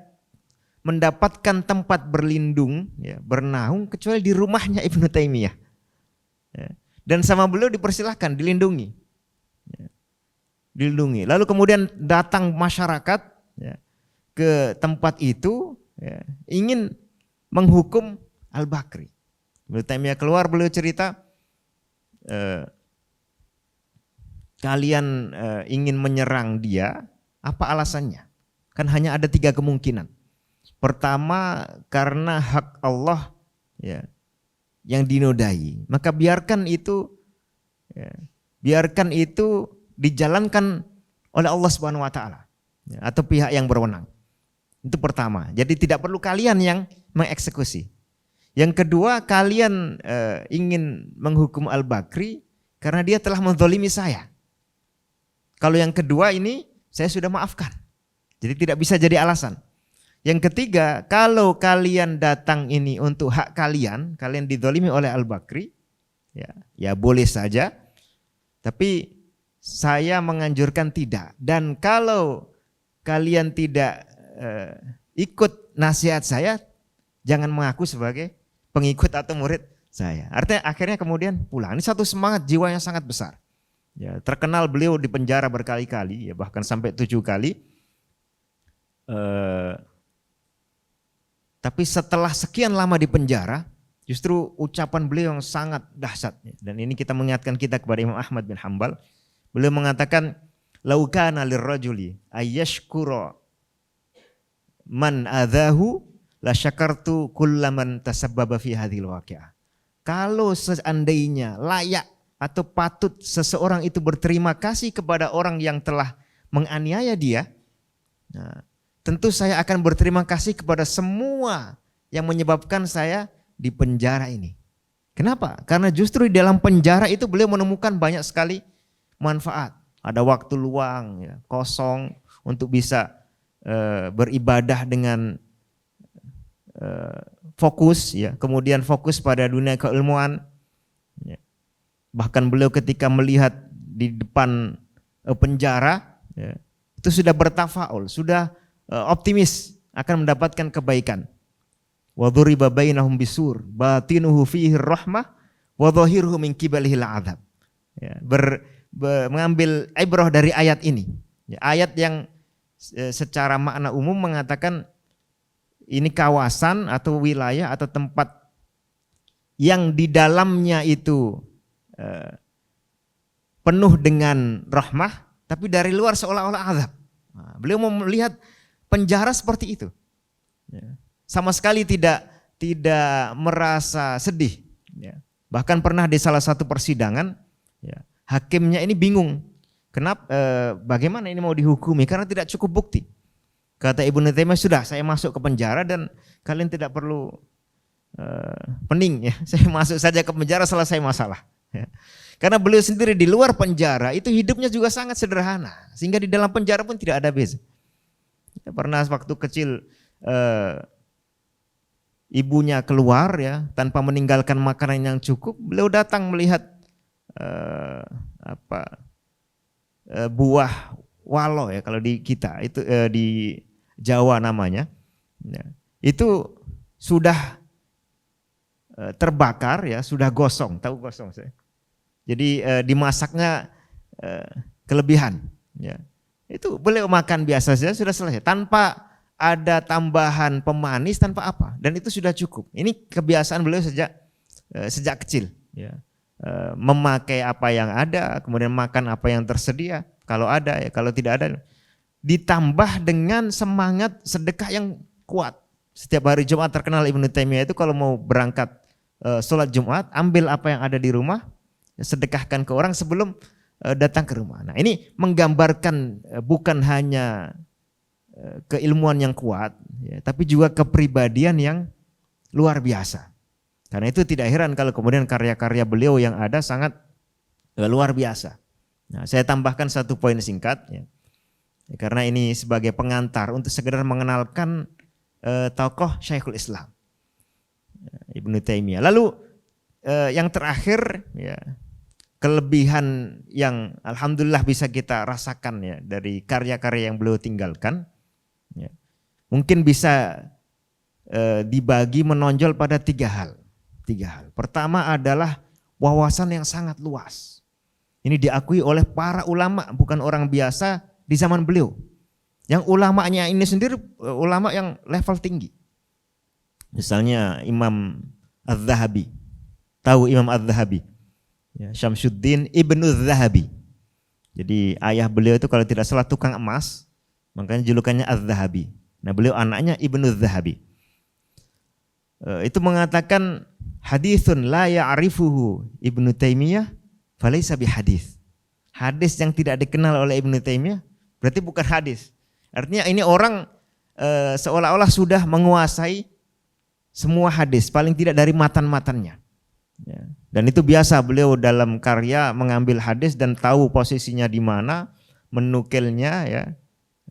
mendapatkan tempat berlindung, ya, bernaung kecuali di rumahnya Ibnu Taimiyah. Ya, dan sama beliau dipersilahkan, dilindungi. Ya, dilindungi. Lalu kemudian datang masyarakat, ya, ke tempat itu, ya, ingin menghukum Al-Bakri. Ibnu Taimiyah keluar, beliau cerita, kalian ingin menyerang dia, apa alasannya? Kan hanya ada 3 kemungkinan. Pertama, karena hak Allah, ya, yang dinodai, maka biarkan itu, ya, biarkan itu dijalankan oleh Allah Subhanahu Wa Taala, ya, atau pihak yang berwenang. Itu pertama. Jadi tidak perlu kalian yang mengeksekusi. Yang kedua, kalian ingin menghukum Al-Bakri karena dia telah menzalimi saya. Kalau yang kedua ini saya sudah maafkan. Jadi tidak bisa jadi alasan. Yang ketiga, kalau kalian datang ini untuk hak kalian, kalian dizalimi oleh Al-Bakri, ya boleh saja. Tapi saya menganjurkan tidak. Dan kalau kalian tidak ikut nasihat saya, jangan mengaku sebagai pengikut atau murid saya. Artinya akhirnya kemudian pulang. Ini satu semangat jiwa yang sangat besar. Ya, terkenal beliau di penjara berkali-kali, ya, bahkan sampai 7 kali. Tapi setelah sekian lama di penjara, justru ucapan beliau yang sangat dahsyat. Dan ini kita mengingatkan kita kepada Imam Ahmad bin Hanbal. Beliau mengatakan, "Lau kana lirrajuli ayyashkura man adzahu la syakartu kullaman tasabbaba fi hadhil waqi'ah." Kalau seandainya layak atau patut seseorang itu berterima kasih kepada orang yang telah menganiaya dia, nah, tentu saya akan berterima kasih kepada semua yang menyebabkan saya di penjara ini. Kenapa? Karena justru di dalam penjara itu beliau menemukan banyak sekali manfaat. Ada waktu luang, ya, kosong untuk bisa beribadah dengan fokus, ya, kemudian fokus pada dunia keilmuan. Ya. Bahkan beliau ketika melihat di depan penjara, ya, itu sudah bertafaul, sudah optimis akan mendapatkan kebaikan. Wa dhuriba bainahum bisur batinuhu fihi rahmah wa dhahiruhu min qibalihil adzab. Ya, mengambil ibrah dari ayat ini. Ya, ayat yang secara makna umum mengatakan ini kawasan atau wilayah atau tempat yang di dalamnya itu penuh dengan rahmah, tapi dari luar seolah-olah azab. Nah, beliau mau melihat penjara seperti itu, ya. Sama sekali tidak merasa sedih. Ya. Bahkan pernah di salah satu persidangan, ya, hakimnya ini bingung, kenapa, bagaimana ini mau dihukumi karena tidak cukup bukti. Kata Ibnu Taimiyah, sudah saya masuk ke penjara dan kalian tidak perlu pening, ya. Saya masuk saja ke penjara, selesai masalah. Ya. Karena beliau sendiri di luar penjara itu hidupnya juga sangat sederhana, sehingga di dalam penjara pun tidak ada beza. Ya, pernah waktu kecil ibunya keluar, ya, tanpa meninggalkan makanan yang cukup, beliau datang melihat buah walo, ya, kalau di kita itu di Jawa namanya, ya, itu sudah terbakar, ya, sudah gosong, tahu gosong saya. Jadi dimasaknya kelebihan, ya. Itu beliau makan biasa saja sudah selesai, tanpa ada tambahan pemanis, tanpa apa, dan itu sudah cukup. Ini kebiasaan beliau sejak kecil, ya. Memakai apa yang ada, kemudian makan apa yang tersedia, kalau ada, ya, kalau tidak ada, ditambah dengan semangat sedekah yang kuat. Setiap hari Jumat terkenal Ibnu Taimiyah itu kalau mau berangkat sholat Jumat, ambil apa yang ada di rumah, sedekahkan ke orang sebelum datang ke rumah. Nah, ini menggambarkan bukan hanya keilmuan yang kuat, ya, tapi juga kepribadian yang luar biasa. Karena itu tidak heran kalau kemudian karya-karya beliau yang ada sangat luar biasa. Nah, saya tambahkan satu poin singkat ya. Karena ini sebagai pengantar untuk sekedar mengenalkan tokoh Syekhul Islam Ibnu Taimiyah. Lalu yang terakhir ya, kelebihan yang alhamdulillah bisa kita rasakan ya dari karya-karya yang beliau tinggalkan ya, mungkin bisa dibagi menonjol pada tiga hal. Pertama adalah wawasan yang sangat luas. Ini diakui oleh para ulama, bukan orang biasa di zaman beliau. Yang ulamanya ini sendiri ulama yang level tinggi. Misalnya Imam Az-Zahabi. Tahu Imam Az-Zahabi? Ya, Syamsuddin Ibnu Az-Zahabi. Jadi ayah beliau itu kalau tidak salah tukang emas, makanya julukannya Az-Zahabi. Nah, beliau anaknya Ibnu Az-Zahabi. Itu mengatakan haditsun la ya'rifuhu Ibnu Taimiyah falaysa bihadits. Hadis yang tidak dikenal oleh Ibnu Taimiyah berarti bukan hadis. Artinya ini orang seolah-olah sudah menguasai semua hadis, paling tidak dari matan-matannya. Ya. Dan itu biasa beliau dalam karya mengambil hadis dan tahu posisinya di mana, menukilnya ya.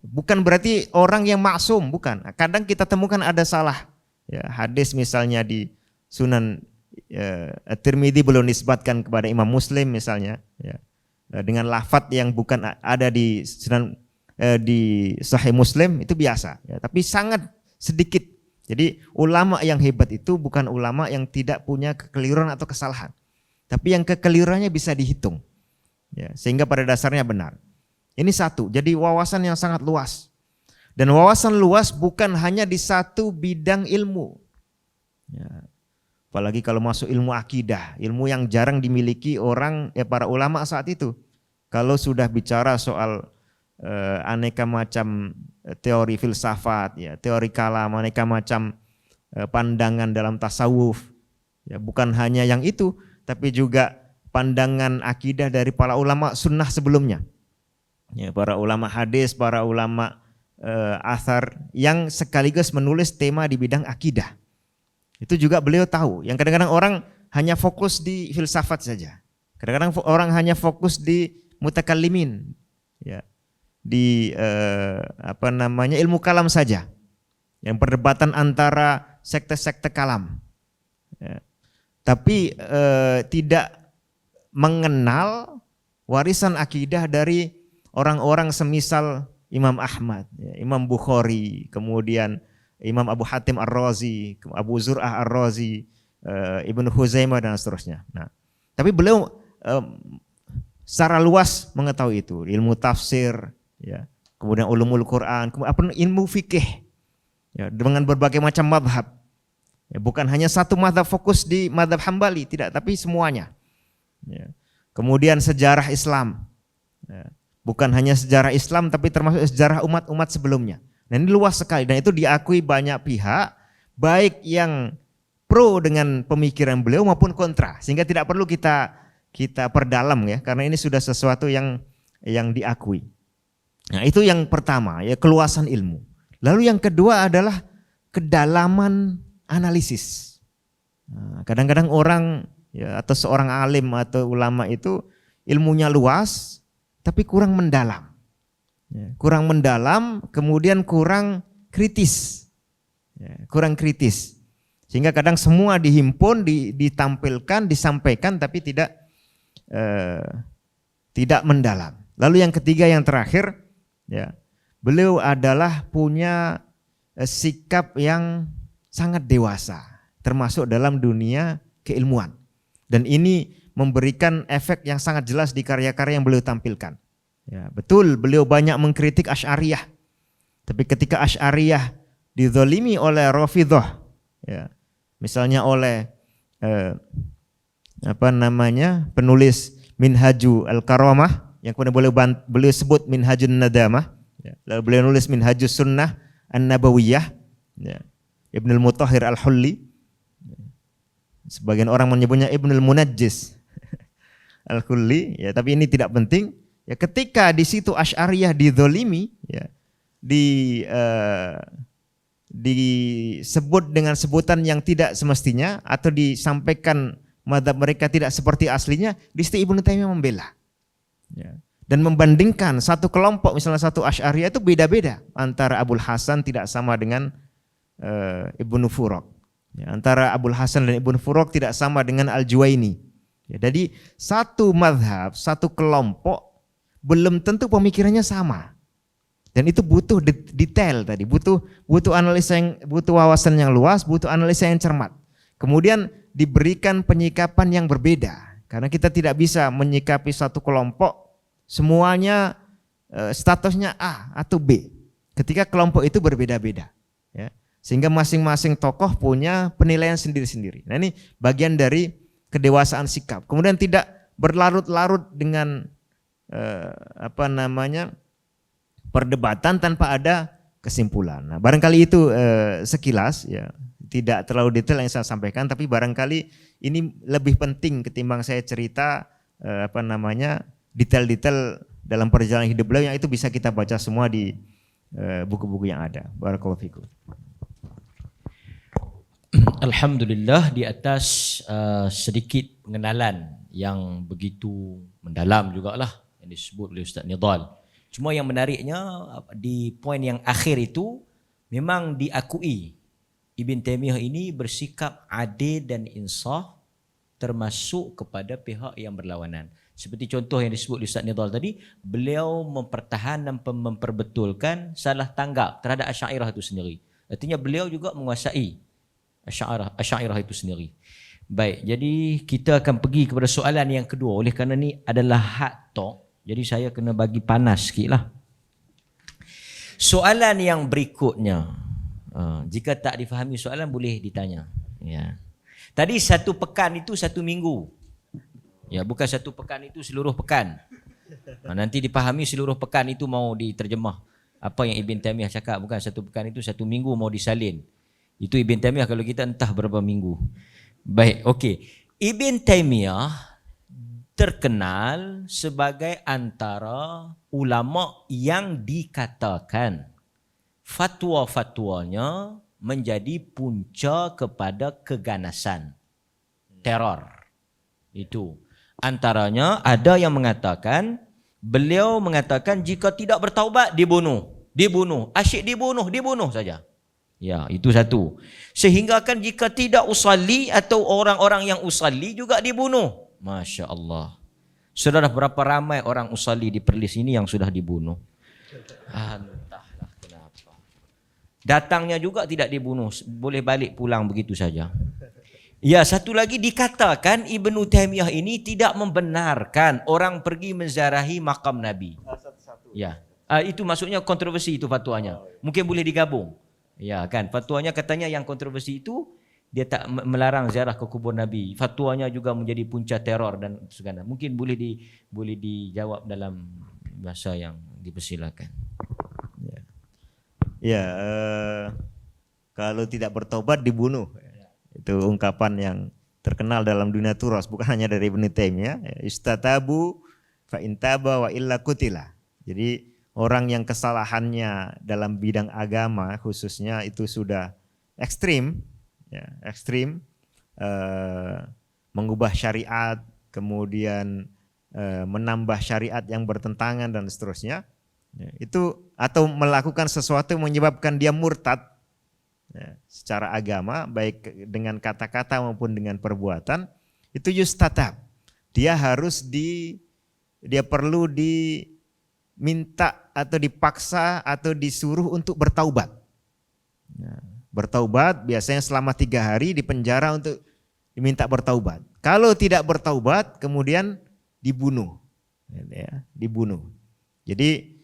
Bukan berarti orang yang maksum, bukan. Kadang kita temukan ada salah. Ya, hadis misalnya di Sunan At-Tirmidzi beliau nisbatkan kepada Imam Muslim misalnya, ya, dengan lafadz yang bukan ada di Sunan di Sahih Muslim itu biasa, ya, tapi sangat sedikit. Jadi ulama yang hebat itu bukan ulama yang tidak punya kekeliruan atau kesalahan, tapi yang kekeliruannya bisa dihitung, ya, sehingga pada dasarnya benar. Ini satu. Jadi wawasan yang sangat luas. Dan wawasan luas bukan hanya di satu bidang ilmu. Ya. Apalagi kalau masuk ilmu akidah, ilmu yang jarang dimiliki orang para ulama saat itu. Kalau sudah bicara soal aneka macam teori filsafat, ya, teori kalam, aneka macam pandangan dalam tasawuf. Ya, bukan hanya yang itu, tapi juga pandangan akidah dari para ulama sunnah sebelumnya. Ya, para ulama hadis, para ulama athar yang sekaligus menulis tema di bidang akidah. Itu juga beliau tahu. Yang kadang-kadang orang hanya fokus di filsafat saja. Kadang-kadang orang hanya fokus di mutakallimin, ya, di ilmu kalam saja. Yang perdebatan antara sekte-sekte kalam. Ya. Tapi tidak mengenal warisan akidah dari orang-orang semisal Imam Ahmad, ya, Imam Bukhari, kemudian Imam Abu Hatim Ar-Razi, Abu Zur'ah Ar-Razi, Ibnu Huzaimah dan seterusnya. Nah, tapi beliau secara luas mengetahui itu, ilmu tafsir, ya, kemudian ulumul Quran, kemudian ilmu fikih, ya, dengan berbagai macam madhab. Ya, bukan hanya satu madhab fokus di madhab Hambali, tidak, tapi semuanya. Ya. Kemudian sejarah Islam. Ya. Bukan hanya sejarah Islam tapi termasuk sejarah umat-umat sebelumnya. Nah, ini luas sekali dan itu diakui banyak pihak, baik yang pro dengan pemikiran beliau maupun kontra, sehingga tidak perlu kita perdalam ya, karena ini sudah sesuatu yang diakui. Nah, itu yang pertama ya, keluasan ilmu. Lalu yang kedua adalah kedalaman analisis. Nah, kadang-kadang orang ya, atau seorang alim atau ulama itu ilmunya luas tapi kurang mendalam. Ya, kurang mendalam, kemudian kurang kritis. Ya, kurang kritis. Sehingga kadang semua dihimpun, ditampilkan, disampaikan tapi tidak mendalam. Lalu yang ketiga, yang terakhir, ya, beliau adalah punya sikap yang sangat dewasa, termasuk dalam dunia keilmuan. Dan ini memberikan efek yang sangat jelas di karya-karya yang beliau tampilkan. Ya, betul beliau banyak mengkritik Asy'ariyah. Tapi ketika Asy'ariyah dizalimi oleh Rafidhah, ya, misalnya oleh penulis Minhaju Al-Karamah yang kemudian beliau sebut Minhajun Nadamah, ya, lalu beliau nulis Minhajus Sunnah An-Nabawiyah, ya, Ibnul Mutahhir Al-Hulli. Sebagian orang menyebutnya Ibnul Munajjis Al-Hulli, ya, tapi ini tidak penting. Ya, ketika di situ Asy'ariyah dizalimi, ya, disebut dengan sebutan yang tidak semestinya atau disampaikan mazhab mereka tidak seperti aslinya, di situ Ibnu Taimiyah membela. Ya. Dan membandingkan satu kelompok, misalnya satu Asy'ariyah itu beda-beda. Antara Abul Hasan tidak sama dengan Ibnu Furaq. Ya, antara Abul Hasan dan Ibnu Furaq tidak sama dengan Al-Juwaini. Ya, jadi satu mazhab, satu kelompok belum tentu pemikirannya sama. Dan itu butuh detail tadi, butuh analisa yang, butuh wawasan yang luas, butuh analisa yang cermat. Kemudian diberikan penyikapan yang berbeda. Karena kita tidak bisa menyikapi satu kelompok semuanya statusnya A atau B. Ketika kelompok itu berbeda-beda, ya. Sehingga masing-masing tokoh punya penilaian sendiri-sendiri. Nah, ini bagian dari kedewasaan sikap. Kemudian tidak berlarut-larut dengan perdebatan tanpa ada kesimpulan. Nah, barangkali itu sekilas, ya, tidak terlalu detail yang saya sampaikan, tapi barangkali ini lebih penting ketimbang saya cerita detail-detail dalam perjalanan hidup beliau, yang itu bisa kita baca semua di buku-buku yang ada. Barakallahu fikum. Alhamdulillah, di atas sedikit pengenalan yang begitu mendalam jugalah yang disebut oleh Ustaz Nidhal. Cuma yang menariknya di poin yang akhir itu memang diakui Ibn Taimiyah ini bersikap adil dan insaf termasuk kepada pihak yang berlawanan. Seperti contoh yang disebut oleh Ustaz Nidhal tadi, beliau mempertahankan dan memperbetulkan salah tanggap terhadap Asy'ariyah itu sendiri. Artinya beliau juga menguasai Asy'ariyah itu sendiri. Baik, jadi kita akan pergi kepada soalan yang kedua. Oleh kerana ni adalah hard talk, jadi saya kena bagi panas sikit lah. Soalan yang berikutnya, jika tak difahami soalan boleh ditanya. Ya. Tadi satu pekan itu satu minggu. Ya, bukan satu pekan itu seluruh pekan. Nanti dipahami seluruh pekan itu mau diterjemah. Apa yang Ibn Taimiyah cakap, bukan satu pekan itu satu minggu mau disalin. Itu Ibn Taimiyah, kalau kita entah berapa minggu. Baik, okey. Ibn Taimiyah terkenal sebagai antara ulama yang dikatakan fatwa-fatwanya menjadi punca kepada keganasan, teror. Itu. Antaranya ada yang mengatakan, beliau mengatakan jika tidak bertaubat dibunuh, asyik dibunuh saja. Ya, itu satu. Sehingga kan jika tidak usalli atau orang-orang yang usalli juga dibunuh. Masya Allah. Saudara, berapa ramai orang usalli di Perlis ini yang sudah dibunuh? Entahlah kenapa. Datangnya juga tidak dibunuh, boleh balik pulang begitu saja. Ya, satu lagi dikatakan Ibnu Taimiyah ini tidak membenarkan orang pergi menziarahi makam Nabi. Ya, itu maksudnya kontroversi itu fatwanya. Mungkin boleh digabung. Ya kan, fatwanya katanya yang kontroversi itu dia tak melarang ziarah ke kubur Nabi. Fatwanya juga menjadi punca teror dan segala. Mungkin boleh dijawab dalam bahasa yang dipersilakan. Ya, kalau tidak bertobat dibunuh. Itu ungkapan yang terkenal dalam dunia turas, bukan hanya dari Ibnu Taimiyah. Istatabu fa intaba wa illa kutila. Jadi orang yang kesalahannya dalam bidang agama khususnya itu sudah ekstrim, ya, ekstrim, mengubah syariat, kemudian menambah syariat yang bertentangan dan seterusnya, ya, itu atau melakukan sesuatu yang menyebabkan dia murtad, ya, secara agama, baik dengan kata-kata maupun dengan perbuatan, itu yustatab. Dia perlu diminta atau dipaksa atau disuruh untuk bertaubat. Nah, bertaubat biasanya selama 3 hari di penjara untuk diminta bertaubat. Kalau tidak bertaubat kemudian dibunuh, ya, dibunuh. Jadi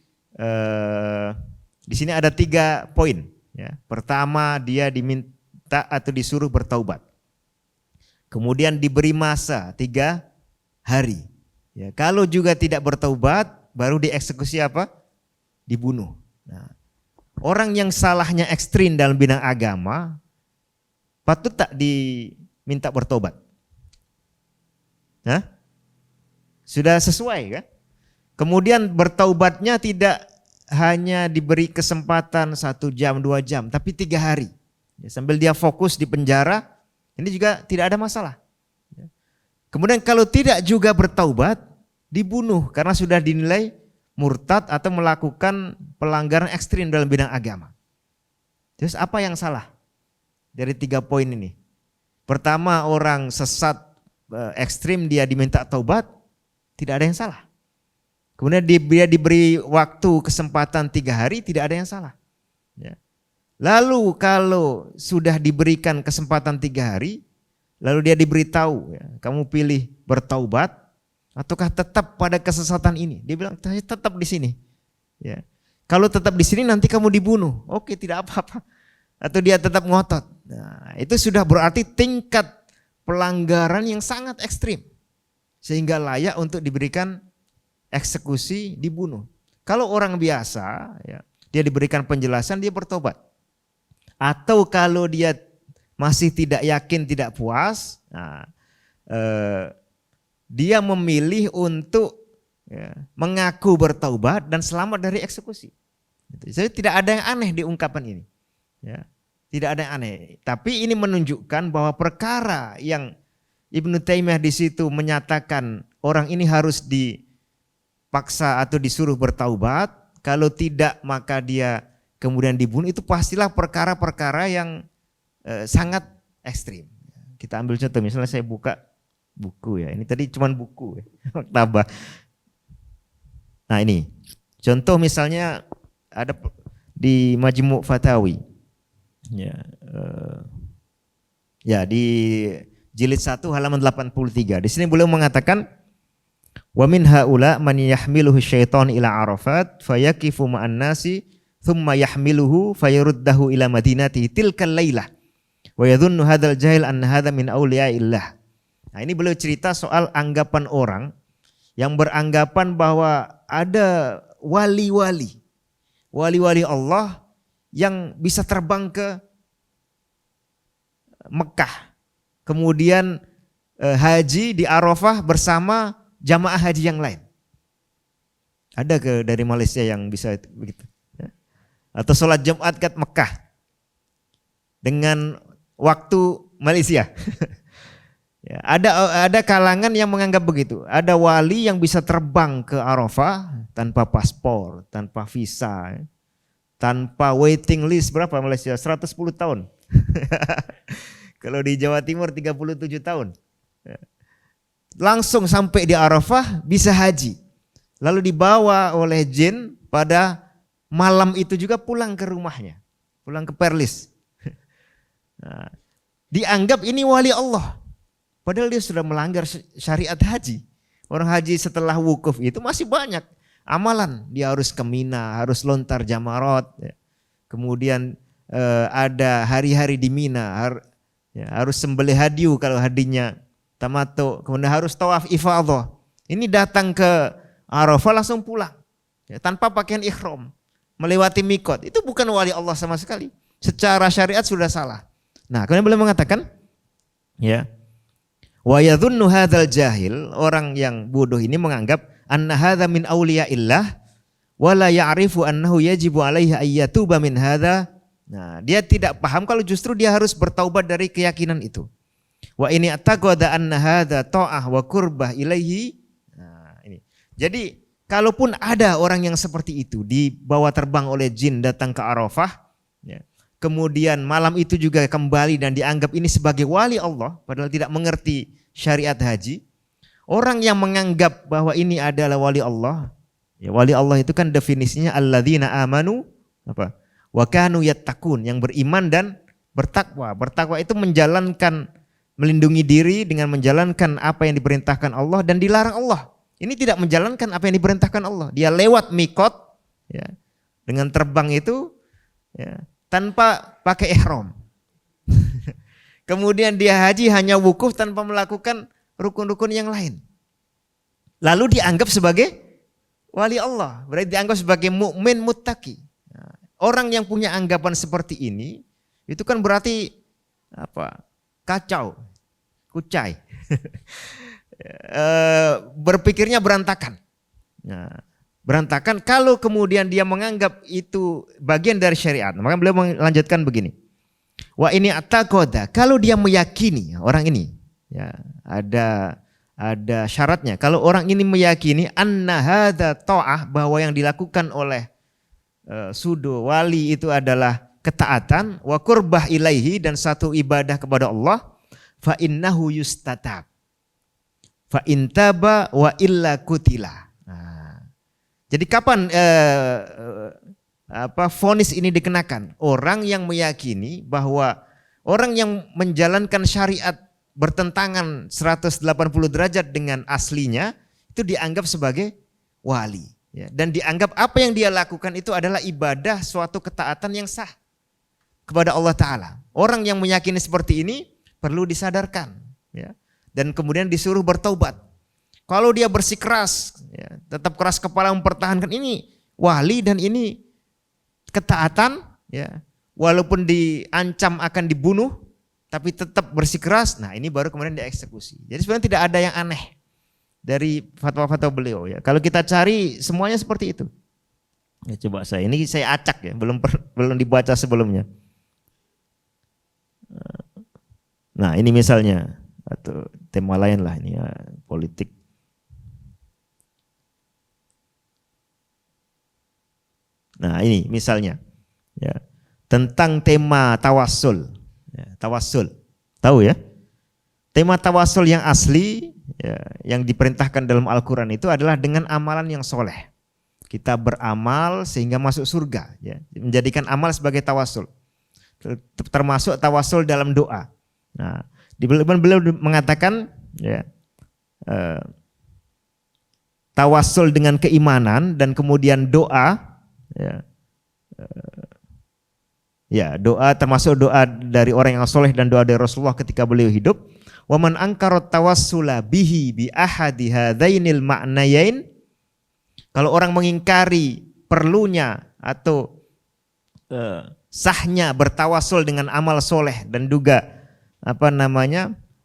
di sini ada 3 poin. Ya. Pertama, dia diminta atau disuruh bertaubat. Kemudian diberi masa 3 hari. Ya, kalau juga tidak bertaubat, baru dieksekusi apa? Dibunuh. Nah, orang yang salahnya ekstrim dalam bidang agama, patut tak diminta bertobat? Nah, sudah sesuai kan? Kemudian bertaubatnya tidak hanya diberi kesempatan 1 jam, 2 jam, tapi 3 hari. Ya, sambil dia fokus di penjara, ini juga tidak ada masalah. Ya. Kemudian kalau tidak juga bertaubat, dibunuh karena sudah dinilai murtad atau melakukan pelanggaran ekstrim dalam bidang agama. Terus apa yang salah dari 3 poin ini? Pertama, orang sesat ekstrim dia diminta taubat, tidak ada yang salah. Kemudian dia diberi waktu kesempatan 3 hari, tidak ada yang salah. Ya. Lalu kalau sudah diberikan kesempatan 3 hari, lalu dia diberitahu, ya, kamu pilih bertaubat ataukah tetap pada kesesatan ini? Dia bilang saya tetap di sini. Ya. Kalau tetap di sini nanti kamu dibunuh. Oke, tidak apa-apa. Atau dia tetap ngotot. Nah, itu sudah berarti tingkat pelanggaran yang sangat ekstrim sehingga layak untuk diberikan eksekusi, dibunuh. Kalau orang biasa, ya, dia diberikan penjelasan, dia bertobat. Atau kalau dia masih tidak yakin, tidak puas, nah, dia memilih untuk, ya, mengaku bertaubat dan selamat dari eksekusi. Jadi tidak ada yang aneh di ungkapan ini. Ya, tidak ada yang aneh. Tapi ini menunjukkan bahwa perkara yang Ibnu Taimiyah di situ menyatakan orang ini harus dipaksa atau disuruh bertaubat, kalau tidak maka dia kemudian dibunuh, itu pastilah perkara-perkara yang sangat ekstrim. Kita ambil contoh, misalnya saya buka buku, ya, ini tadi cuma buku, ya, maktabah. Nah ini contoh misalnya ada di Majmu' Fatawi, ya di jilid 1 halaman 83. Di sini beliau mengatakan, wa min haula man yahmiluhu syaitan ila Arafat fayakifu ma'an nasi thumma yahmiluhu fayaruddahu ila madinatihi tilkal lailah wa yadhunnu hadzal jahil anna hadza min auliyaillah. Nah, ini beliau cerita soal anggapan orang yang beranggapan bahwa ada wali-wali Allah yang bisa terbang ke Mekah, kemudian haji di Arafah bersama jamaah haji yang lain. Ada dari Malaysia yang bisa begitu? Ya? Atau sholat Jumat ke Mekah dengan waktu Malaysia. Ya, ada kalangan yang menganggap begitu. Ada wali yang bisa terbang ke Arafah tanpa paspor, tanpa visa, ya, tanpa waiting list. Berapa Malaysia? 110 tahun. Kalau di Jawa Timur 37 tahun. Ya. Langsung sampai di Arafah bisa haji. Lalu dibawa oleh jin pada malam itu juga pulang ke rumahnya. Pulang ke Perlis. Nah, dianggap ini wali Allah. Padahal dia sudah melanggar syariat haji. Orang haji setelah wukuf itu masih banyak amalan. Dia harus ke Mina, harus lontar jamarot. Ya. Kemudian ada hari-hari di Mina. Harus sembelih hadiu kalau hadinya tamattu. Kemudian harus tawaf ifadhah. Ini datang ke Arafah langsung pulang. Ya, tanpa pakaian ihram. Melewati mikot. Itu bukan wali Allah sama sekali. Secara syariat sudah salah. Nah, kemudian beliau mengatakan, ya, wa yadhunnu hadzal jahil, orang yang bodoh ini menganggap anna hadza min auliyaillah wa la ya'rifu annahu yajibu alaihi ayyatuba min hadza. Nah, dia tidak paham kalau justru dia harus bertaubat dari keyakinan itu. Wa ini ataqada anna hadza ta'ah wa qurbah ilaihi. Nah, ini. Jadi, kalaupun ada orang yang seperti itu dibawa terbang oleh jin datang ke Arafah, ya, kemudian malam itu juga kembali dan dianggap ini sebagai wali Allah, padahal tidak mengerti syariat haji. Orang yang menganggap bahwa ini adalah wali Allah, ya, wali Allah itu kan definisinya alladzina amanu apa? Wa kanu yattaqun, yang beriman dan bertakwa. Bertakwa itu menjalankan, melindungi diri dengan menjalankan apa yang diperintahkan Allah dan dilarang Allah. Ini tidak menjalankan apa yang diperintahkan Allah. Dia lewat mikot, ya, dengan terbang itu, ya, tanpa pakai ihram. Kemudian dia haji hanya wukuf tanpa melakukan rukun-rukun yang lain. Lalu dianggap sebagai wali Allah, berarti dianggap sebagai mukmin muttaqi. Nah, orang yang punya anggapan seperti ini itu kan berarti apa? Kacau, kucai. Berpikirnya berantakan. Nah, berantakan kalau kemudian dia menganggap itu bagian dari syariat. Maka beliau melanjutkan begini. Wa ini ataqada, kalau dia meyakini orang ini, ya, ada syaratnya. Kalau orang ini meyakini anna hadza ta'ah, bahwa yang dilakukan oleh sudo wali itu adalah ketaatan, wa qurbah ilaihi, dan satu ibadah kepada Allah, fa innahu yustatab. Fa intaba wa illa kutila. Jadi kapan vonis ini dikenakan? Orang yang meyakini bahwa orang yang menjalankan syariat bertentangan 180 derajat dengan aslinya itu dianggap sebagai wali, ya. Dan dianggap apa yang dia lakukan itu adalah ibadah, suatu ketaatan yang sah kepada Allah Ta'ala. Orang yang meyakini seperti ini perlu disadarkan, ya. Dan kemudian disuruh bertaubat. Kalau dia bersikeras, ya, tetap keras kepala mempertahankan ini wali dan ini ketaatan, ya, walaupun diancam akan dibunuh, tapi tetap bersikeras, nah ini baru kemudian dieksekusi. Jadi sebenarnya tidak ada yang aneh dari fatwa-fatwa beliau, ya. Kalau kita cari semuanya seperti itu. Ya, coba ini saya acak, ya, belum dibaca sebelumnya. Nah ini misalnya, atau tema lain lah ini, ya, politik. Nah ini misalnya, ya, tentang tema tawassul, ya, tawassul, tahu ya? Tema tawassul yang asli, ya, yang diperintahkan dalam Al-Quran itu adalah dengan amalan yang soleh. Kita beramal sehingga masuk surga, ya, menjadikan amal sebagai tawassul, termasuk tawassul dalam doa. Nah, beliau mengatakan, ya, tawassul dengan keimanan dan kemudian doa. Ya, doa termasuk doa dari orang yang soleh dan doa dari Rasulullah ketika beliau hidup. Wa man angkarat tawassula bihi bi ahadi hadainil ma'nayain. Kalau orang mengingkari perlunya atau sahnya bertawassul dengan amal soleh dan juga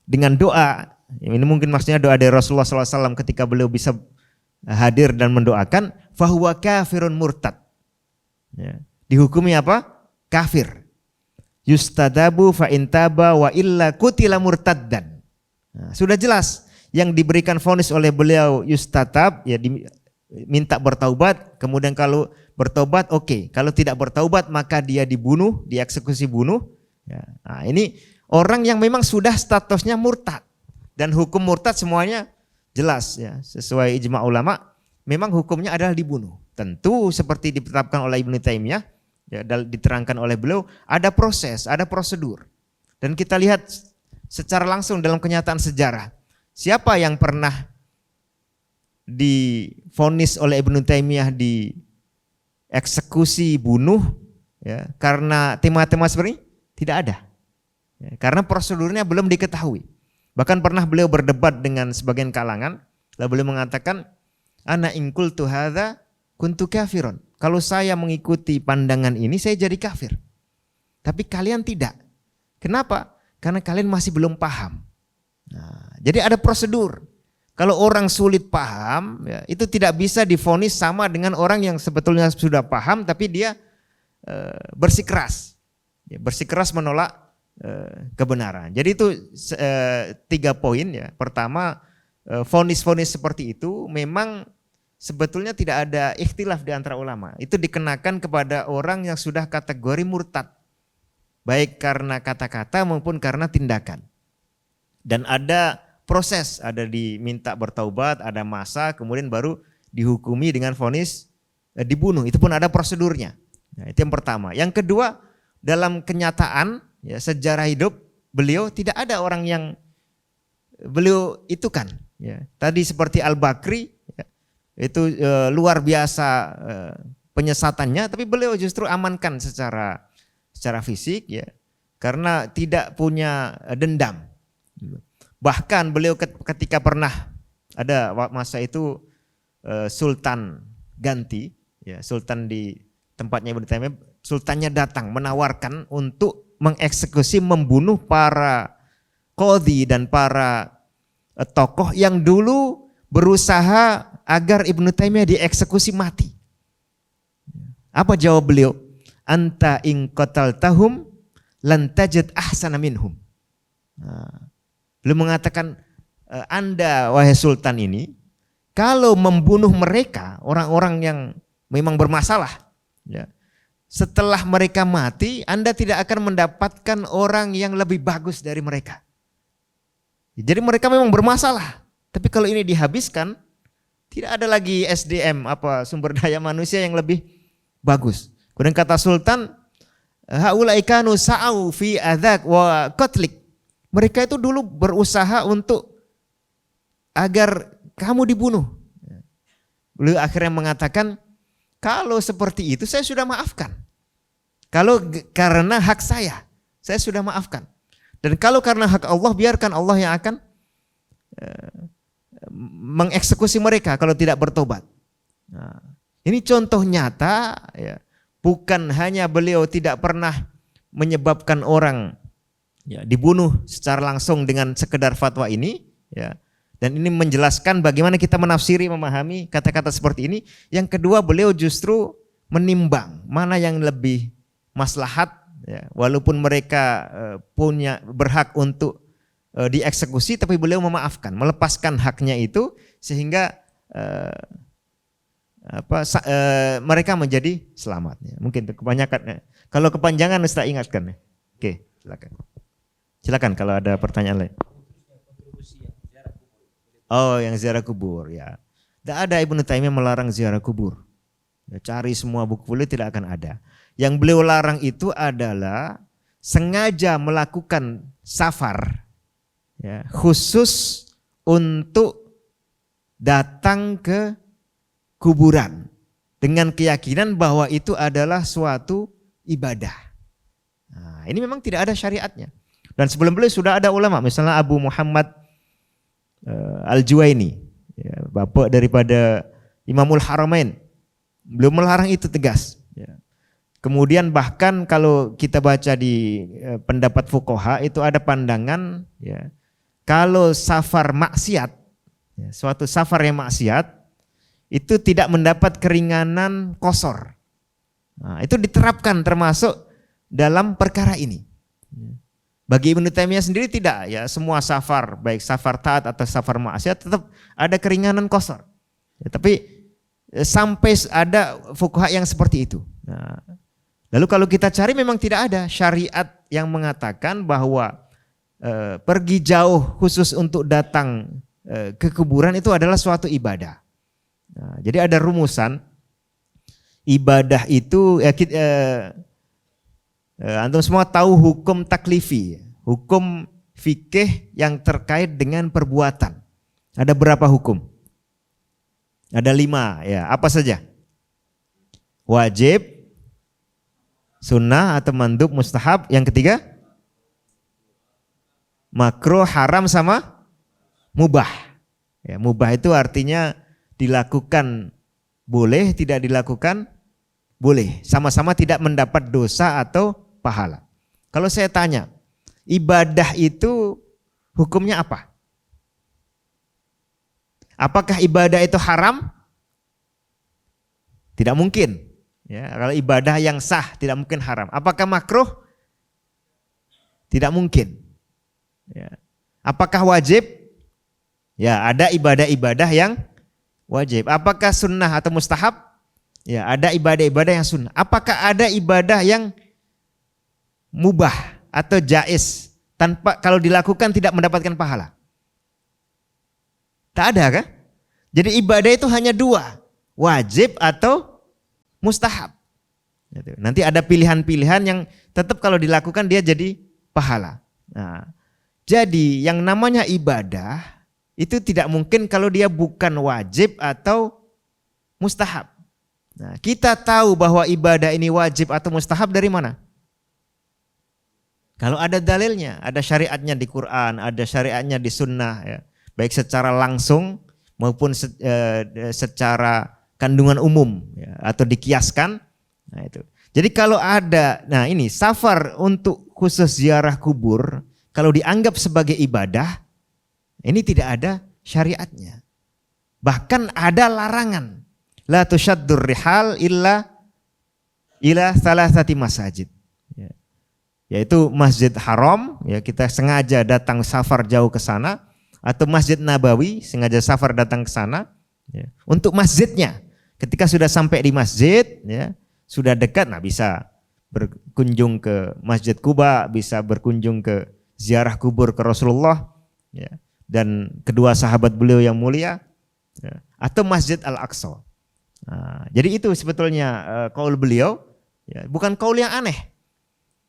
dengan doa. Ini mungkin maksudnya doa dari Rasulullah SAW ketika beliau bisa hadir dan mendoakan. Fahuwa kafirun murtad. Ya, dihukumi apa? Kafir. Yustadabu fa intaba wa illa kutila murtaddan. Nah, sudah jelas yang diberikan vonis oleh beliau yustatab, ya, diminta bertaubat. Kemudian kalau bertaubat oke. Kalau tidak bertaubat maka dia dibunuh, dieksekusi bunuh. Ya, nah, ini orang yang memang sudah statusnya murtad, dan hukum murtad semuanya jelas, ya, sesuai ijma ulama. Memang hukumnya adalah dibunuh. Tentu seperti ditetapkan oleh Ibnu Taimiyah, ya, diterangkan oleh beliau, ada proses, ada prosedur. Dan kita lihat secara langsung dalam kenyataan sejarah, siapa yang pernah divonis oleh Ibnu Taimiyah dieksekusi bunuh, ya, karena tema-tema seperti ini? Tidak ada, ya, karena prosedurnya belum diketahui. Bahkan pernah beliau berdebat dengan sebagian kalangan, lalu beliau mengatakan, ana in qultu hadza kuntu kafiron. Kalau saya mengikuti pandangan ini saya jadi kafir. Tapi kalian tidak. Kenapa? Karena kalian masih belum paham. Nah, jadi ada prosedur. Kalau orang sulit paham, ya, itu tidak bisa divonis sama dengan orang yang sebetulnya sudah paham tapi dia bersikeras. Ya, bersikeras menolak kebenaran. Jadi itu 3 poin, ya. Pertama, vonis-vonis seperti itu memang sebetulnya tidak ada ikhtilaf di antara ulama. Itu dikenakan kepada orang yang sudah kategori murtad, baik karena kata-kata maupun karena tindakan. Dan ada proses, ada diminta bertaubat, ada masa, kemudian baru dihukumi dengan vonis dibunuh. Itu pun ada prosedurnya. Nah, itu yang pertama. Yang kedua, dalam kenyataan, ya, sejarah hidup beliau tidak ada orang yang beliau itukan. Ya, tadi seperti Al-Bakri, ya, itu luar biasa penyesatannya, tapi beliau justru amankan secara fisik, ya, karena tidak punya dendam. Bahkan beliau ketika pernah ada masa itu Sultan ganti, ya, Sultan di tempatnya Ibnu Taimiyah, Sultannya datang menawarkan untuk mengeksekusi, membunuh para qadhi dan para tokoh yang dulu berusaha agar Ibnu Taimiyah dieksekusi mati. Apa jawab beliau? Anta in qataltahum lan tajid ahsana minhum. Beliau mengatakan, Anda wahai sultan ini, kalau membunuh mereka, orang-orang yang memang bermasalah, ya, setelah mereka mati, Anda tidak akan mendapatkan orang yang lebih bagus dari mereka. Jadi mereka memang bermasalah, tapi kalau ini dihabiskan, tidak ada lagi SDM, sumber daya manusia yang lebih bagus. Kemudian kata Sultan, haulai kanu sa'au fi adzak wa qatlik. Mereka itu dulu berusaha untuk agar kamu dibunuh. Beliau akhirnya mengatakan, kalau seperti itu saya sudah maafkan. Kalau karena hak saya sudah maafkan. Dan kalau karena hak Allah, biarkan Allah yang akan mengeksekusi mereka kalau tidak bertobat. Nah, ini contoh nyata, ya, bukan hanya beliau tidak pernah menyebabkan orang, ya, dibunuh secara langsung dengan sekedar fatwa ini, ya. Dan ini menjelaskan bagaimana kita menafsiri, memahami kata-kata seperti ini. Yang kedua, beliau justru menimbang mana yang lebih maslahat, ya, walaupun mereka punya berhak untuk dieksekusi, tapi beliau memaafkan, melepaskan haknya itu sehingga mereka menjadi selamat. Ya. Mungkin kebanyakan. Kalau kepanjangan Ustaz ingatkan. Ya. Oke, silakan. Silakan kalau ada pertanyaan lain. Oh, yang ziarah kubur, ya. Tidak ada Ibnu Taimiyah melarang ziarah kubur. Ya, cari semua buku beliau tidak akan ada. Yang beliau larang itu adalah sengaja melakukan safar, ya, khusus untuk datang ke kuburan dengan keyakinan bahwa itu adalah suatu ibadah. Nah, ini memang tidak ada syariatnya. Dan sebelum beliau sudah ada ulama, misalnya Abu Muhammad Al-Juwaini, ya, bapak daripada Imamul Haramain, beliau melarang itu tegas. Ya. Kemudian bahkan kalau kita baca di pendapat fuqaha itu ada pandangan, ya, kalau safar maksiat, ya, suatu safar yang maksiat itu tidak mendapat keringanan qasar. Nah, itu diterapkan termasuk dalam perkara ini. Bagi Ibnu Taimiyah sendiri tidak, ya, semua safar, baik safar taat atau safar maksiat tetap ada keringanan qasar. Ya, tapi sampai ada fuqaha yang seperti itu. Nah, lalu kalau kita cari memang tidak ada syariat yang mengatakan bahwa pergi jauh khusus untuk datang ke kuburan itu adalah suatu ibadah. Nah, jadi ada rumusan ibadah itu, ya, antum semua tahu hukum taklifi, hukum fikih yang terkait dengan perbuatan. Ada berapa hukum? Ada 5, ya. Apa saja? Wajib, sunnah atau mandub, mustahab. Yang ketiga? Makruh, haram sama mubah. Ya, mubah itu artinya dilakukan boleh, tidak dilakukan boleh. Sama-sama tidak mendapat dosa atau pahala. Kalau saya tanya, ibadah itu hukumnya apa? Apakah ibadah itu haram? Tidak mungkin. Ya, kalau ibadah yang sah tidak mungkin haram. Apakah makruh? Tidak mungkin. Ya. Apakah wajib? Ya, ada ibadah-ibadah yang wajib. Apakah sunnah atau mustahab? Ya, ada ibadah-ibadah yang sunnah. Apakah ada ibadah yang mubah atau jaiz tanpa kalau dilakukan tidak mendapatkan pahala? Tak ada kan? Jadi ibadah itu hanya 2, wajib atau mustahab. Nanti ada pilihan-pilihan yang tetap kalau dilakukan dia jadi pahala. Nah, jadi yang namanya ibadah itu tidak mungkin kalau dia bukan wajib atau mustahab. Nah, kita tahu bahwa ibadah ini wajib atau mustahab dari mana? Kalau ada dalilnya, ada syariatnya di Quran, ada syariatnya di sunnah, ya. Baik secara langsung maupun secara kandungan umum, ya, atau dikiaskan. Nah, itu. Jadi kalau ada, nah ini safar untuk khusus ziarah kubur, kalau dianggap sebagai ibadah, ini tidak ada syariatnya. Bahkan ada larangan. La tusyaddur rihal illa ila salasati masajid. Ya. Yaitu Masjid Haram, ya kita sengaja datang safar jauh ke sana, atau Masjid Nabawi sengaja safar datang ke sana, ya. Untuk masjidnya. Ketika sudah sampai di masjid, ya, sudah dekat, nah bisa berkunjung ke Masjid Kuba, bisa berkunjung ke ziarah kubur ke Rasulullah, ya, dan kedua sahabat beliau yang mulia, ya, atau Masjid Al-Aqsa. Nah, jadi itu sebetulnya kaul beliau, ya, bukan kaul yang aneh,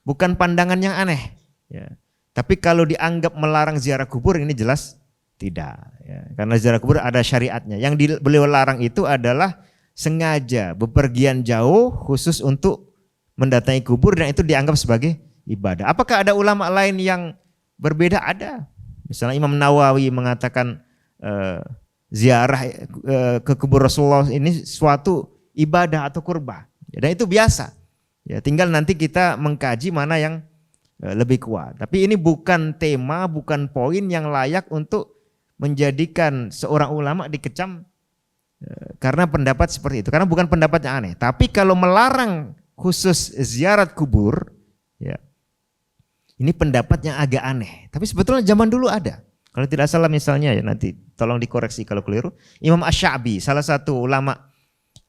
bukan pandangan yang aneh, ya. Tapi kalau dianggap melarang ziarah kubur ini jelas tidak, ya. Karena ziarah kubur ada syariatnya. Yang beliau larang itu adalah sengaja bepergian jauh khusus untuk mendatangi kubur, dan itu dianggap sebagai ibadah. Apakah ada ulama lain yang berbeda? Ada. Misalnya Imam Nawawi mengatakan ziarah ke kubur Rasulullah ini suatu ibadah atau kurban, dan itu biasa. Ya, tinggal nanti kita mengkaji mana yang lebih kuat. Tapi ini bukan tema, bukan poin yang layak untuk menjadikan seorang ulama dikecam karena pendapat seperti itu. Karena bukan pendapat yang aneh. Tapi kalau melarang khusus ziarat kubur, ya, ini pendapat yang agak aneh. Tapi sebetulnya zaman dulu ada. Kalau tidak salah misalnya, ya nanti tolong dikoreksi kalau keliru, Imam Asy-Sya'bi, salah satu ulama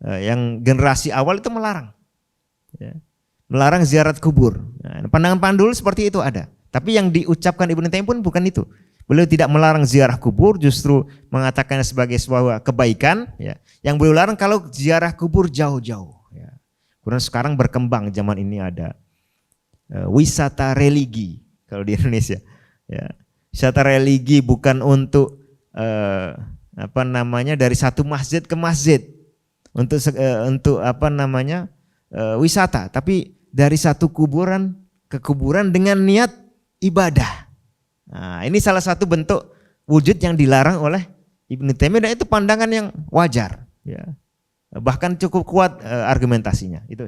yang generasi awal itu melarang, ya, melarang ziarat kubur. Nah, pandangan dulu seperti itu ada. Tapi yang diucapkan Ibnu Taimiyah pun bukan itu. Beliau tidak melarang ziarah kubur, justru mengatakannya sebagai sebuah kebaikan. Ya. Yang beliau larang kalau ziarah kubur jauh-jauh. Ya. Kemudian sekarang berkembang zaman ini ada wisata religi kalau di Indonesia. Ya. Wisata religi bukan untuk dari satu masjid ke masjid untuk wisata, tapi dari satu kuburan ke kuburan dengan niat ibadah. Nah, ini salah satu bentuk wujud yang dilarang oleh Ibnu Taimiyah, dan itu pandangan yang wajar. Ya. Bahkan cukup kuat argumentasinya. Itu.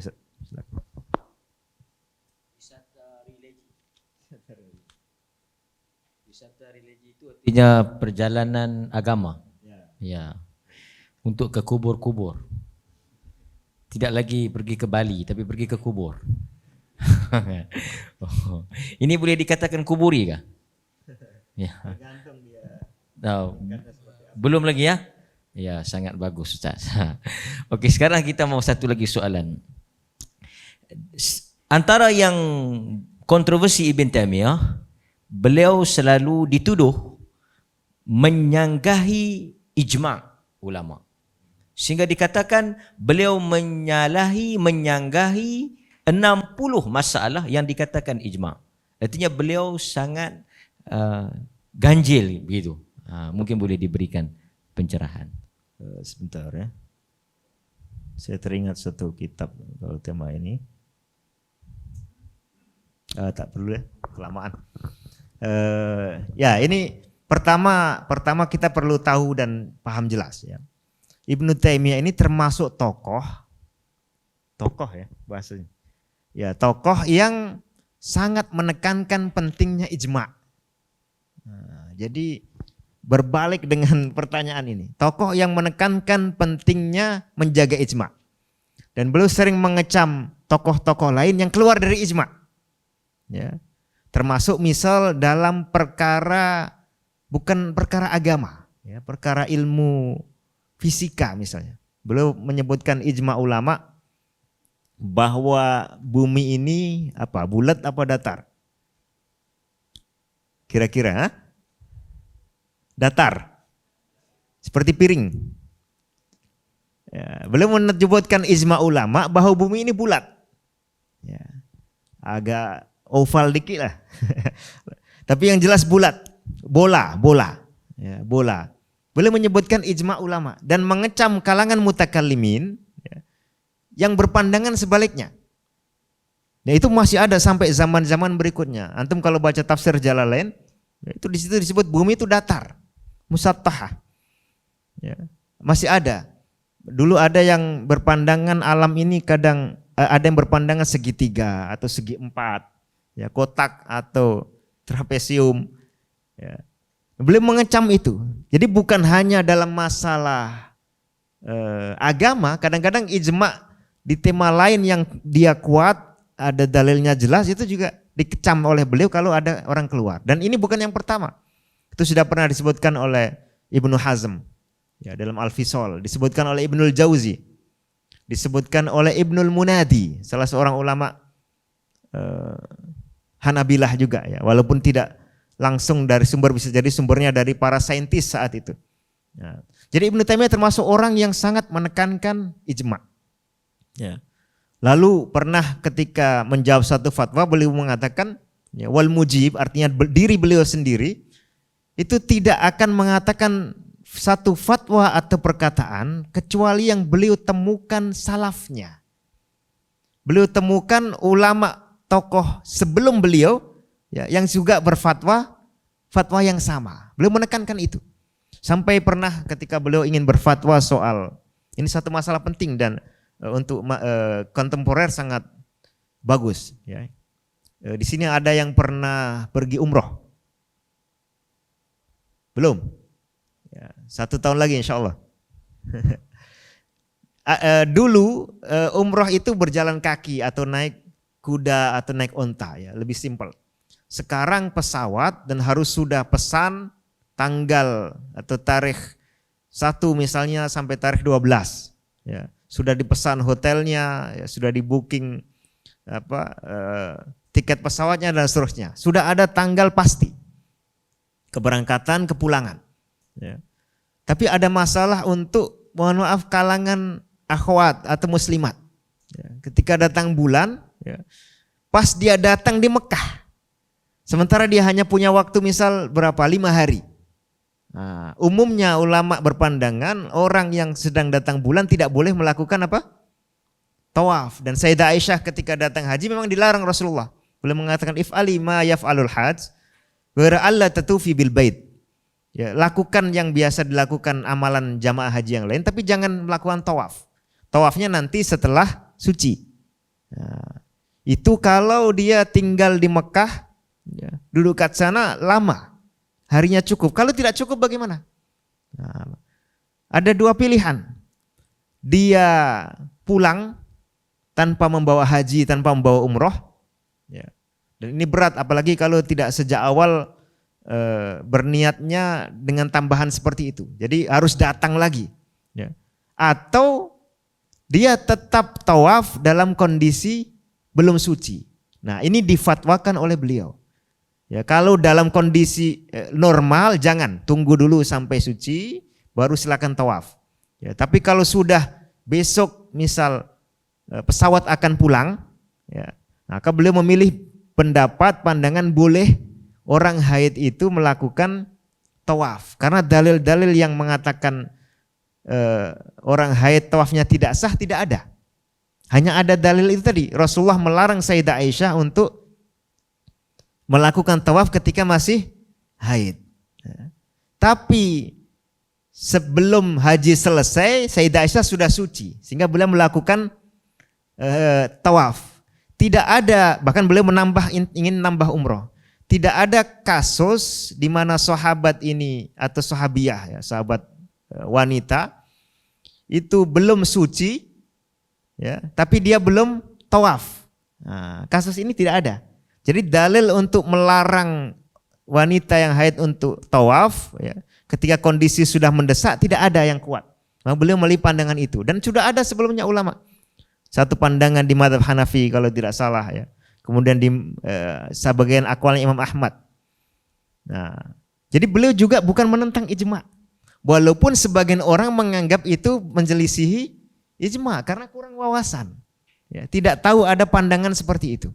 Wisata religi itu artinya perjalanan agama. Ya. Untuk ke kubur-kubur. Tidak lagi pergi ke Bali, tapi pergi ke kubur. Ini boleh dikatakan kuburi kah? Ya. No. Belum lagi ya? Ya, sangat bagus Ustaz. Oke, sekarang kita mau satu lagi soalan. Antara yang kontroversi Ibn Taimiyah, beliau selalu dituduh menyanggahi ijma' ulama. Sehingga dikatakan beliau menyanggahi 60 masalah yang dikatakan ijma'. Artinya beliau sangat ganjil begitu. Mungkin boleh diberikan pencerahan. Sebentar ya. Saya teringat satu kitab kalau tema ini. Tak perlu ya, kelamaan. Ya ini pertama kita perlu tahu dan paham jelas ya. Ibnu Taimiyah ini termasuk tokoh ya bahasanya. Ya, tokoh yang sangat menekankan pentingnya ijma'. Nah, jadi berbalik dengan pertanyaan ini. Tokoh yang menekankan pentingnya menjaga ijma'. Dan beliau sering mengecam tokoh-tokoh lain yang keluar dari ijma'. Ya. Termasuk misal dalam perkara bukan perkara agama, ya, perkara ilmu fisika misalnya. Beliau menyebutkan ijma' ulama bahwa bumi ini bulat apa datar? Kira-kira datar, seperti piring. Ya, beliau menyebutkan ijma' ulama bahwa bumi ini bulat, ya, agak oval dikit lah. Tapi yang jelas bulat, bola. Ya, bola. Beliau menyebutkan ijma' ulama dan mengecam kalangan mutakallimin, ya, yang berpandangan sebaliknya. Ya, itu masih ada sampai zaman-zaman berikutnya. Antum kalau baca tafsir Jalalain, ya, itu di situ disebut bumi itu datar, musattahah. Ya, masih ada. Dulu ada yang berpandangan alam ini kadang ada yang berpandangan segitiga atau segi empat, ya, kotak atau trapesium. Ya. Beliau mengecam itu. Jadi bukan hanya dalam masalah agama, kadang-kadang ijma di tema lain yang dia kuat, ada dalilnya jelas, itu juga dikecam oleh beliau kalau ada orang keluar. Dan ini bukan yang pertama. Itu sudah pernah disebutkan oleh Ibnu Hazm ya, dalam Al-Fisal, disebutkan oleh Ibnul Jauzi, disebutkan oleh Ibnul Munadi, salah seorang ulama Hanabilah juga ya, walaupun tidak langsung dari sumber, bisa jadi sumbernya dari para saintis saat itu. Ya. Jadi Ibnu Taimiyah termasuk orang yang sangat menekankan ijma. Ya. Lalu pernah ketika menjawab satu fatwa beliau mengatakan ya, wal mujib, artinya diri beliau sendiri itu tidak akan mengatakan satu fatwa atau perkataan kecuali yang beliau temukan salafnya. Beliau temukan ulama tokoh sebelum beliau ya, yang juga berfatwa fatwa yang sama. Beliau menekankan itu. Sampai pernah ketika beliau ingin berfatwa soal ini satu masalah penting dan untuk kontemporer sangat bagus ya. Di sini ada yang pernah pergi umroh? Belum? Ya, 1 tahun lagi insya Allah. Dulu umroh itu berjalan kaki atau naik kuda atau naik onta ya, lebih simpel. Sekarang pesawat dan harus sudah pesan tanggal atau tarikh 1 misalnya sampai tarikh 12 ya. Sudah dipesan hotelnya, ya, sudah di booking tiket pesawatnya dan seterusnya. Sudah ada tanggal pasti keberangkatan, kepulangan. Ya. Tapi ada masalah untuk mohon maaf kalangan akhwat atau muslimat. Ya. Ketika datang bulan, ya, pas dia datang di Mekah, sementara dia hanya punya waktu misal berapa 5 hari. Nah, umumnya ulama berpandangan orang yang sedang datang bulan tidak boleh melakukan apa? Tawaf. Dan Sayyidah Aisyah ketika datang haji memang dilarang Rasulullah. Beliau mengatakan if'ali ma yaf'alul hajj wa alla tatufi bil bait. Ya, lakukan yang biasa dilakukan amalan jamaah haji yang lain, tapi jangan melakukan tawaf. Tawafnya nanti setelah suci. Nah, itu kalau dia tinggal di Mekah, ya, duduk kat sana lama. Harinya cukup. Kalau tidak cukup bagaimana? Nah, ada 2 pilihan. Dia pulang tanpa membawa haji, tanpa membawa umroh. Ya. Dan ini berat, apalagi kalau tidak sejak awal berniatnya dengan tambahan seperti itu. Jadi harus datang lagi. Ya. Atau dia tetap tawaf dalam kondisi belum suci. Nah, ini difatwakan oleh beliau. Ya, kalau dalam kondisi normal jangan, tunggu dulu sampai suci baru silakan tawaf. Ya, tapi kalau sudah besok misal pesawat akan pulang, ya, maka beliau memilih pendapat pandangan boleh orang haid itu melakukan tawaf. Karena dalil-dalil yang mengatakan orang haid tawafnya tidak sah tidak ada. Hanya ada dalil itu tadi, Rasulullah melarang Sayyidah Aisyah untuk melakukan tawaf ketika masih haid. Tapi sebelum haji selesai, Sayyidah Aisyah sudah suci, sehingga beliau melakukan tawaf. Tidak ada, bahkan beliau ingin nambah umroh. Tidak ada kasus di mana sahabat ini atau sahabiyah, ya, sahabat wanita itu belum suci, ya, tapi dia belum tawaf. Nah, kasus ini tidak ada. Jadi dalil untuk melarang wanita yang haid untuk tawaf ya, ketika kondisi sudah mendesak tidak ada yang kuat. Maka beliau memilih pandangan itu dan sudah ada sebelumnya ulama. Satu pandangan di mazhab Hanafi kalau tidak salah ya. Kemudian di sebagian akwalnya Imam Ahmad. Nah, jadi beliau juga bukan menentang ijma. Walaupun sebagian orang menganggap itu menjelisihi ijma karena kurang wawasan. Ya, tidak tahu ada pandangan seperti itu.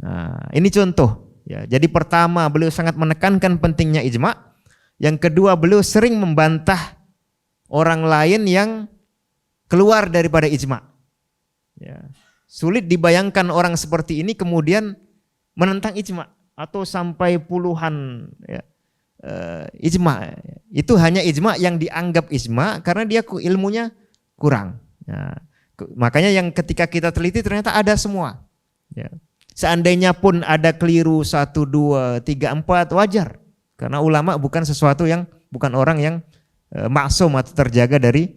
Nah, ini contoh ya. Jadi pertama beliau sangat menekankan pentingnya ijma. Yang kedua beliau sering membantah orang lain yang keluar daripada ijma. Ya. Sulit dibayangkan orang seperti ini kemudian menentang ijma atau sampai puluhan ya, ijma. Itu hanya ijma yang dianggap ijma karena dia ilmunya kurang. Ya. Makanya yang ketika kita teliti ternyata ada semua. Ya. Seandainya pun ada keliru 1, 2, 3, 4 wajar. Karena ulama bukan sesuatu yang, bukan orang yang maksum atau terjaga dari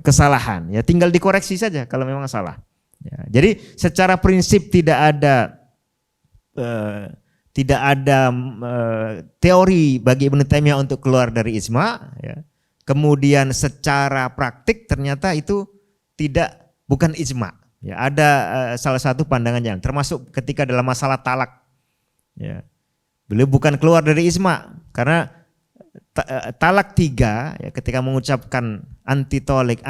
kesalahan. Ya tinggal dikoreksi saja kalau memang salah. Ya, jadi secara prinsip tidak ada teori bagi Ibnu Taimiyah untuk keluar dari ijma. Ya. Kemudian secara praktik ternyata itu bukan ijma. Ya, ada salah satu pandangan yang termasuk ketika dalam masalah talak. Ya. Beliau bukan keluar dari ijma karena talak 3 ya, ketika mengucapkan anti tolik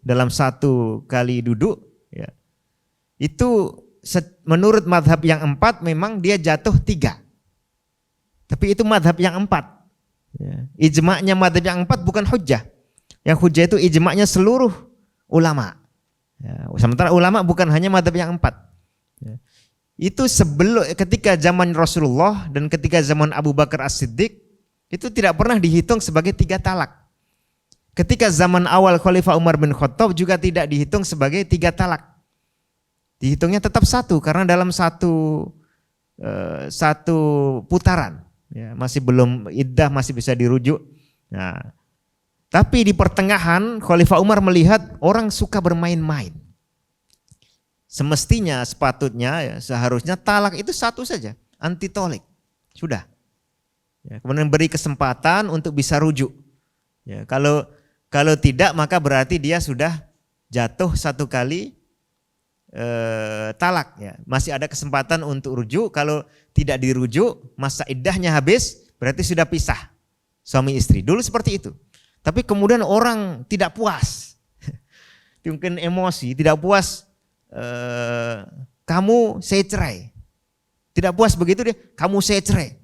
dalam satu kali duduk ya, itu menurut madhab yang 4 memang dia jatuh 3, tapi itu madhab yang 4 ya. Ijma'nya madhab yang 4 bukan hujjah. Yang hujjah itu ijma'nya seluruh ulama ya. Sementara ulama bukan hanya madhab yang 4 ya. Itu ketika zaman Rasulullah dan ketika zaman Abu Bakar As-Siddiq itu tidak pernah dihitung sebagai 3 talak. Ketika zaman awal Khalifah Umar bin Khattab juga tidak dihitung sebagai 3 talak. Dihitungnya tetap 1 karena dalam satu putaran ya, masih belum iddah, masih bisa dirujuk. Nah, tapi di pertengahan Khalifah Umar melihat orang suka bermain-main. Semestinya, sepatutnya, ya, seharusnya talak itu 1 saja, anti tolik, sudah. Ya, kemudian beri kesempatan untuk bisa rujuk. Ya, kalau tidak maka berarti dia sudah jatuh 1 kali talak. Ya. Masih ada kesempatan untuk rujuk. Kalau tidak dirujuk, masa iddahnya habis, berarti sudah pisah suami istri. Dulu seperti itu. Tapi kemudian orang tidak puas, mungkin emosi, tidak puas. Kamu saya cerai, tidak puas begitu dia, kamu saya cerai,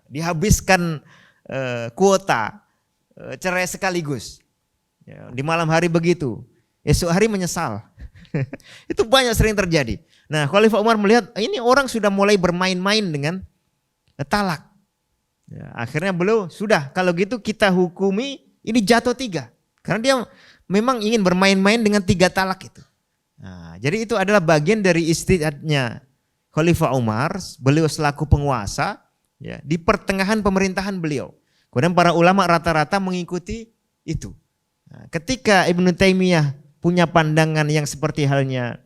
dihabiskan kuota cerai sekaligus ya, di malam hari begitu, esok hari menyesal. Itu banyak sering terjadi. Nah, Khalifah Umar melihat ini orang sudah mulai bermain-main dengan talak ya, akhirnya beliau sudah, kalau gitu kita hukumi ini jatuh 3 karena dia memang ingin bermain-main dengan 3 talak itu. Nah, jadi itu adalah bagian dari istihadnya Khalifah Umar, beliau selaku penguasa ya, di pertengahan pemerintahan beliau. Kemudian para ulama rata-rata mengikuti itu. Nah, ketika Ibnu Taimiyah punya pandangan yang seperti halnya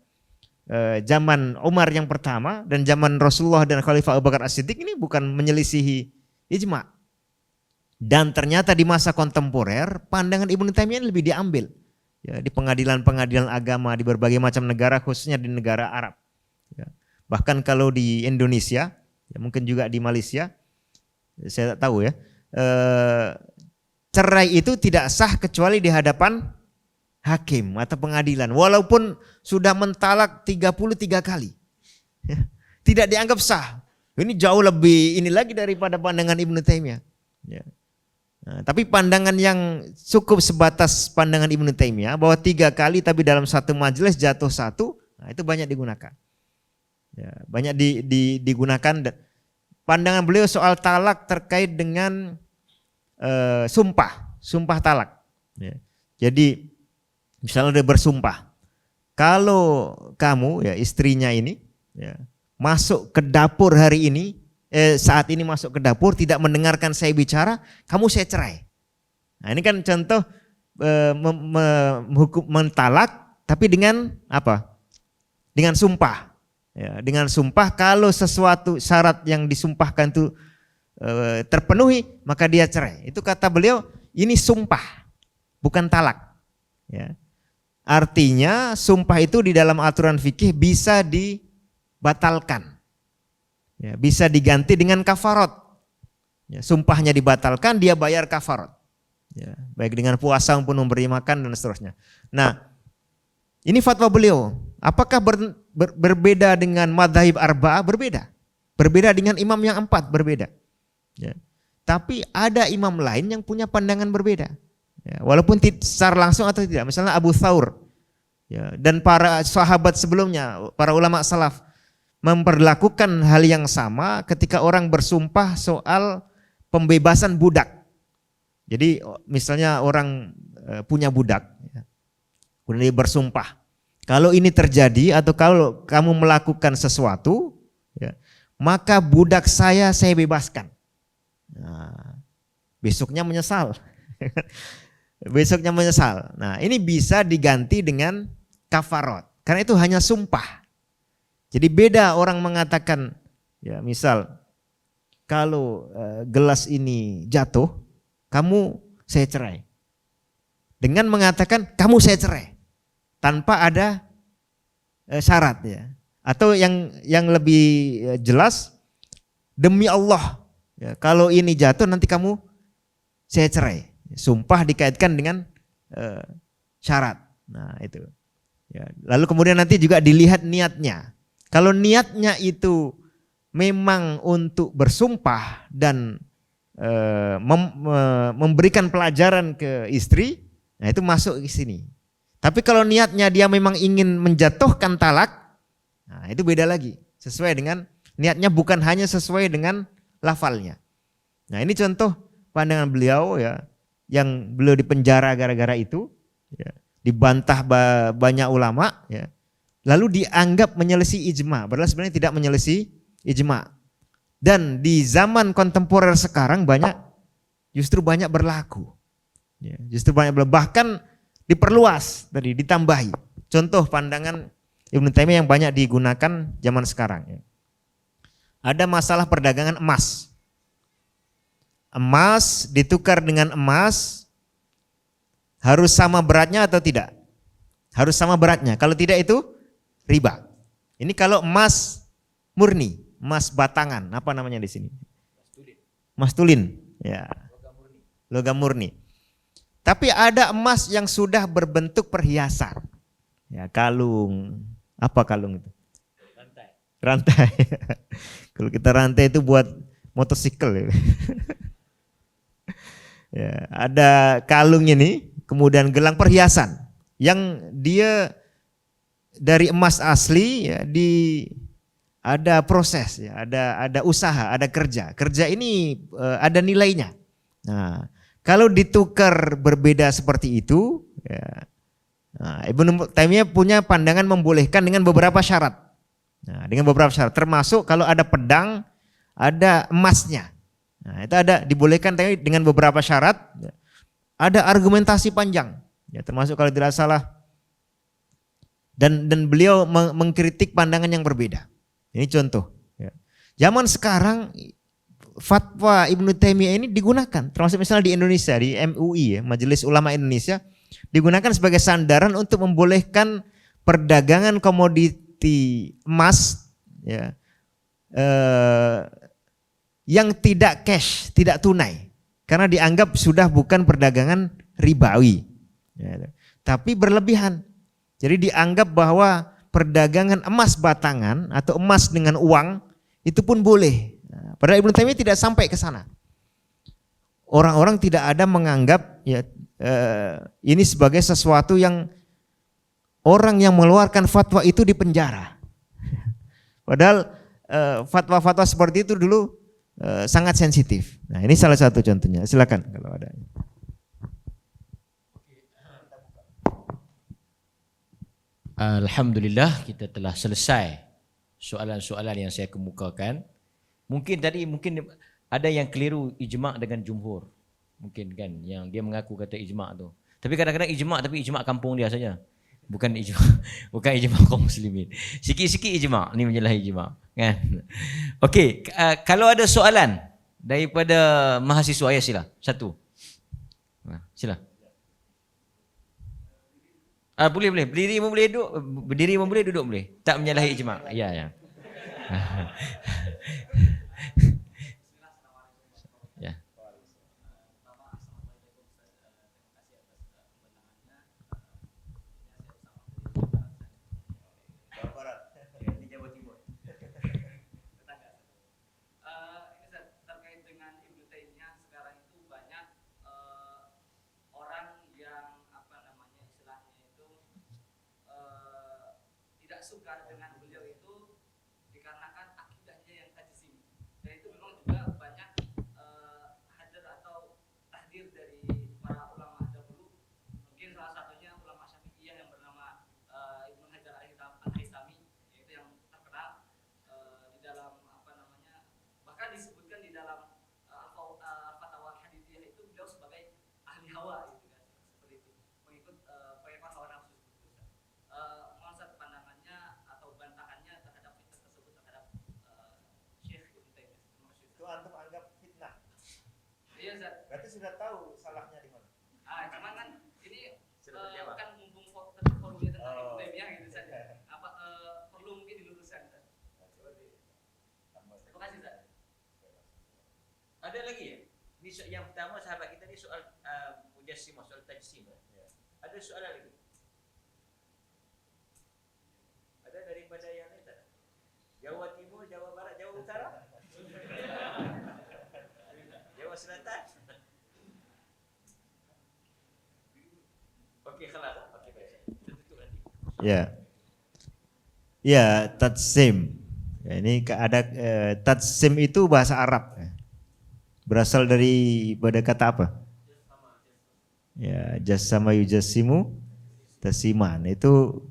zaman Umar yang pertama dan zaman Rasulullah dan Khalifah Abu Bakar As-Siddiq, ini bukan menyelisihi ijma'. Dan ternyata di masa kontemporer pandangan Ibnu Taimiyah lebih diambil ya, di pengadilan-pengadilan agama di berbagai macam negara, khususnya di negara Arab. Ya. Bahkan kalau di Indonesia, ya mungkin juga di Malaysia, saya tak tahu ya, cerai itu tidak sah kecuali di hadapan hakim atau pengadilan, walaupun sudah mentalak 33 kali, ya, tidak dianggap sah. Ini jauh lebih ini lagi daripada pandangan Ibnu Taimiyah. Ya. Nah, tapi pandangan yang cukup sebatas pandangan Ibnu Taimiyah bahwa 3 kali tapi dalam satu majelis jatuh 1, nah itu banyak digunakan. Ya, banyak digunakan. Pandangan beliau soal talak terkait dengan sumpah talak. Ya. Jadi misalnya dia bersumpah, kalau kamu ya istrinya ini ya, masuk ke dapur hari ini, saat ini masuk ke dapur tidak mendengarkan saya bicara, kamu saya cerai. Nah, ini kan contoh mentalak tapi dengan apa? Dengan sumpah. Ya, dengan sumpah, kalau sesuatu syarat yang disumpahkan itu terpenuhi maka dia cerai. Itu kata beliau ini sumpah, bukan talak. Ya. Artinya sumpah itu di dalam aturan fikih bisa dibatalkan. Ya, bisa diganti dengan kafarat. Ya, sumpahnya dibatalkan, dia bayar kafarat. Ya, baik dengan puasa maupun memberi makan dan seterusnya. Nah, ini fatwa beliau. Apakah berbeda dengan madzhab arba'ah? Berbeda. Berbeda dengan imam yang 4, berbeda. Ya. Tapi ada imam lain yang punya pandangan berbeda. Ya, walaupun secara langsung atau tidak. Misalnya Abu Thawr ya, dan para sahabat sebelumnya, para ulama salaf memperlakukan hal yang sama ketika orang bersumpah soal pembebasan budak. Jadi misalnya orang punya budak, ya, kemudian dia bersumpah, kalau ini terjadi atau kalau kamu melakukan sesuatu, ya, maka budak saya bebaskan. Nah, besoknya menyesal. Besoknya menyesal. Nah, ini bisa diganti dengan kafarat. Karena itu hanya sumpah. Jadi beda orang mengatakan, ya misal kalau gelas ini jatuh, kamu saya cerai. Dengan mengatakan kamu saya cerai tanpa ada syarat ya. Atau yang lebih jelas, demi Allah, ya, kalau ini jatuh nanti kamu saya cerai. Sumpah dikaitkan dengan syarat. Nah itu. Ya. Lalu kemudian nanti juga dilihat niatnya. Kalau niatnya itu memang untuk bersumpah dan memberikan pelajaran ke istri, nah itu masuk ke sini. Tapi kalau niatnya dia memang ingin menjatuhkan talak, nah itu beda lagi. Sesuai dengan niatnya, bukan hanya sesuai dengan lafalnya. Nah ini contoh pandangan beliau ya, yang beliau dipenjara gara-gara itu, ya, dibantah banyak ulama, ya, lalu dianggap menyelisih ijma, padahal sebenarnya tidak menyelisih ijma. Dan di zaman kontemporer sekarang justru banyak berlaku. Ya, justru banyak berlaku. Bahkan diperluas tadi, ditambahi. Contoh pandangan Ibnu Taimiyah yang banyak digunakan zaman sekarang. Ya. Ada masalah perdagangan emas. Emas ditukar dengan emas harus sama beratnya atau tidak? Harus sama beratnya. Kalau tidak itu riba. Ini kalau emas murni, emas batangan, apa namanya di sini? Emas tulin, ya. Logam murni. Tapi ada emas yang sudah berbentuk perhiasan. Ya, kalung. Apa kalung itu? Rantai. Rantai. Kalau kita rantai itu buat motosikal ya. Ya, ada kalung ini, kemudian gelang perhiasan yang dia dari emas asli ya, ada proses ya, ada usaha, ada kerja. Kerja ini ada nilainya. Nah, kalau ditukar berbeda seperti itu, ya, nah, Ibnu Taimiyah punya pandangan membolehkan dengan beberapa syarat. Nah, dengan beberapa syarat, termasuk kalau ada pedang, ada emasnya. Nah, itu ada dibolehkan dengan beberapa syarat. Ada argumentasi panjang, ya, termasuk kalau tidak salah. Dan beliau mengkritik pandangan yang berbeda. Ini contoh. Ya. Zaman sekarang fatwa Ibnu Taimiyah ini digunakan, termasuk misalnya di Indonesia, di MUI, ya, Majelis Ulama Indonesia, digunakan sebagai sandaran untuk membolehkan perdagangan komoditi emas, ya, yang tidak cash, tidak tunai, karena dianggap sudah bukan perdagangan ribawi, ya, tapi berlebihan. Jadi dianggap bahwa perdagangan emas batangan atau emas dengan uang itu pun boleh. Nah, padahal Ibnu Taimiyah tidak sampai ke sana. Orang-orang tidak ada menganggap ya ini sebagai sesuatu yang orang yang mengeluarkan fatwa itu dipenjara. Padahal fatwa-fatwa seperti itu dulu sangat sensitif. Nah, ini salah satu contohnya. Silakan kalau ada. Alhamdulillah kita telah selesai soalan-soalan yang saya kemukakan. Mungkin ada yang keliru ijma' dengan jumhur. Mungkin kan yang dia mengaku kata ijma' tu. Tapi kadang-kadang ijma' kampung dia saja. Bukan ijma' kaum muslimin. Sikit-sikit ijma' ni menyalahi ijma', kan. Okey, kalau ada soalan daripada mahasiswa ya sila. Satu. Sila. Boleh. Berdiri pun boleh, duduk boleh. Tak menyalahi ijma'. Ya. Ya. Terkait dengan Ibnu Taimiyah sekarang itu banyak orang yang istilahnya itu tidak suka dengan beliau itu dikarenakan akidahnya yang tajsim. Dan itu memang juga banyak hadir atau tahdir dari para ulama dahulu. Mungkin salah satunya ulama Syafi'iyah yang bernama Ibnu Hajar al-Haytami, yaitu yang terkenal di dalam sudah tahu salahnya di mana. Cuman kan ini Sudah terjawab. kan mumpung formulir tentang Ibnu Taimiyah gitu saja. Perlu mungkin diluruskan. Ustaz. Terima kasih Ustaz. Ada lagi ya? Ini yang pertama sahabat kita ni soal mujassimah, soal tajsim. Ada soalan lagi? Ada daripada yang lain tak? Jawa Timur, Jawa Barat, Jawa Utara? Jawa Selatan? Okey, kelas. Okey, baik. Kita tutup nanti. Ya. Ya, tatsim. Ya, ini ada tatsim itu bahasa Arab. Berasal dari pada kata apa? Ya, jassama yujassimu tasiman. Itu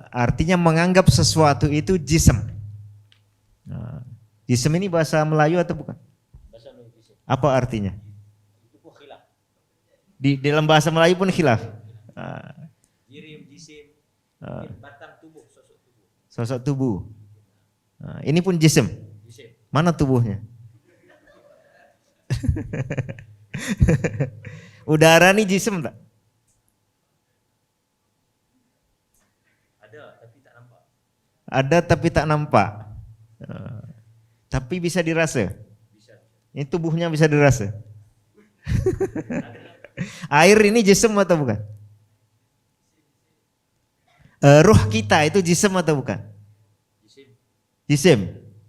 artinya menganggap sesuatu itu jism. Nah, jism ini bahasa Melayu atau bukan? Bahasa Melayu. Apa artinya? Itu pun khilaf. Di dalam bahasa Melayu pun khilaf. Jirim, jisim, batang tubuh, sosok tubuh. Sosok tubuh. Nah, ini pun jism. Jisim. Mana tubuhnya? Udara nih jism tak? Ada tapi tak nampak. Ada tapi tak nampak. Tapi bisa dirasa. Bisa. Ini tubuhnya bisa dirasa. Air ini jism atau bukan? Ruh kita itu jism atau bukan? Jisim. Jisim.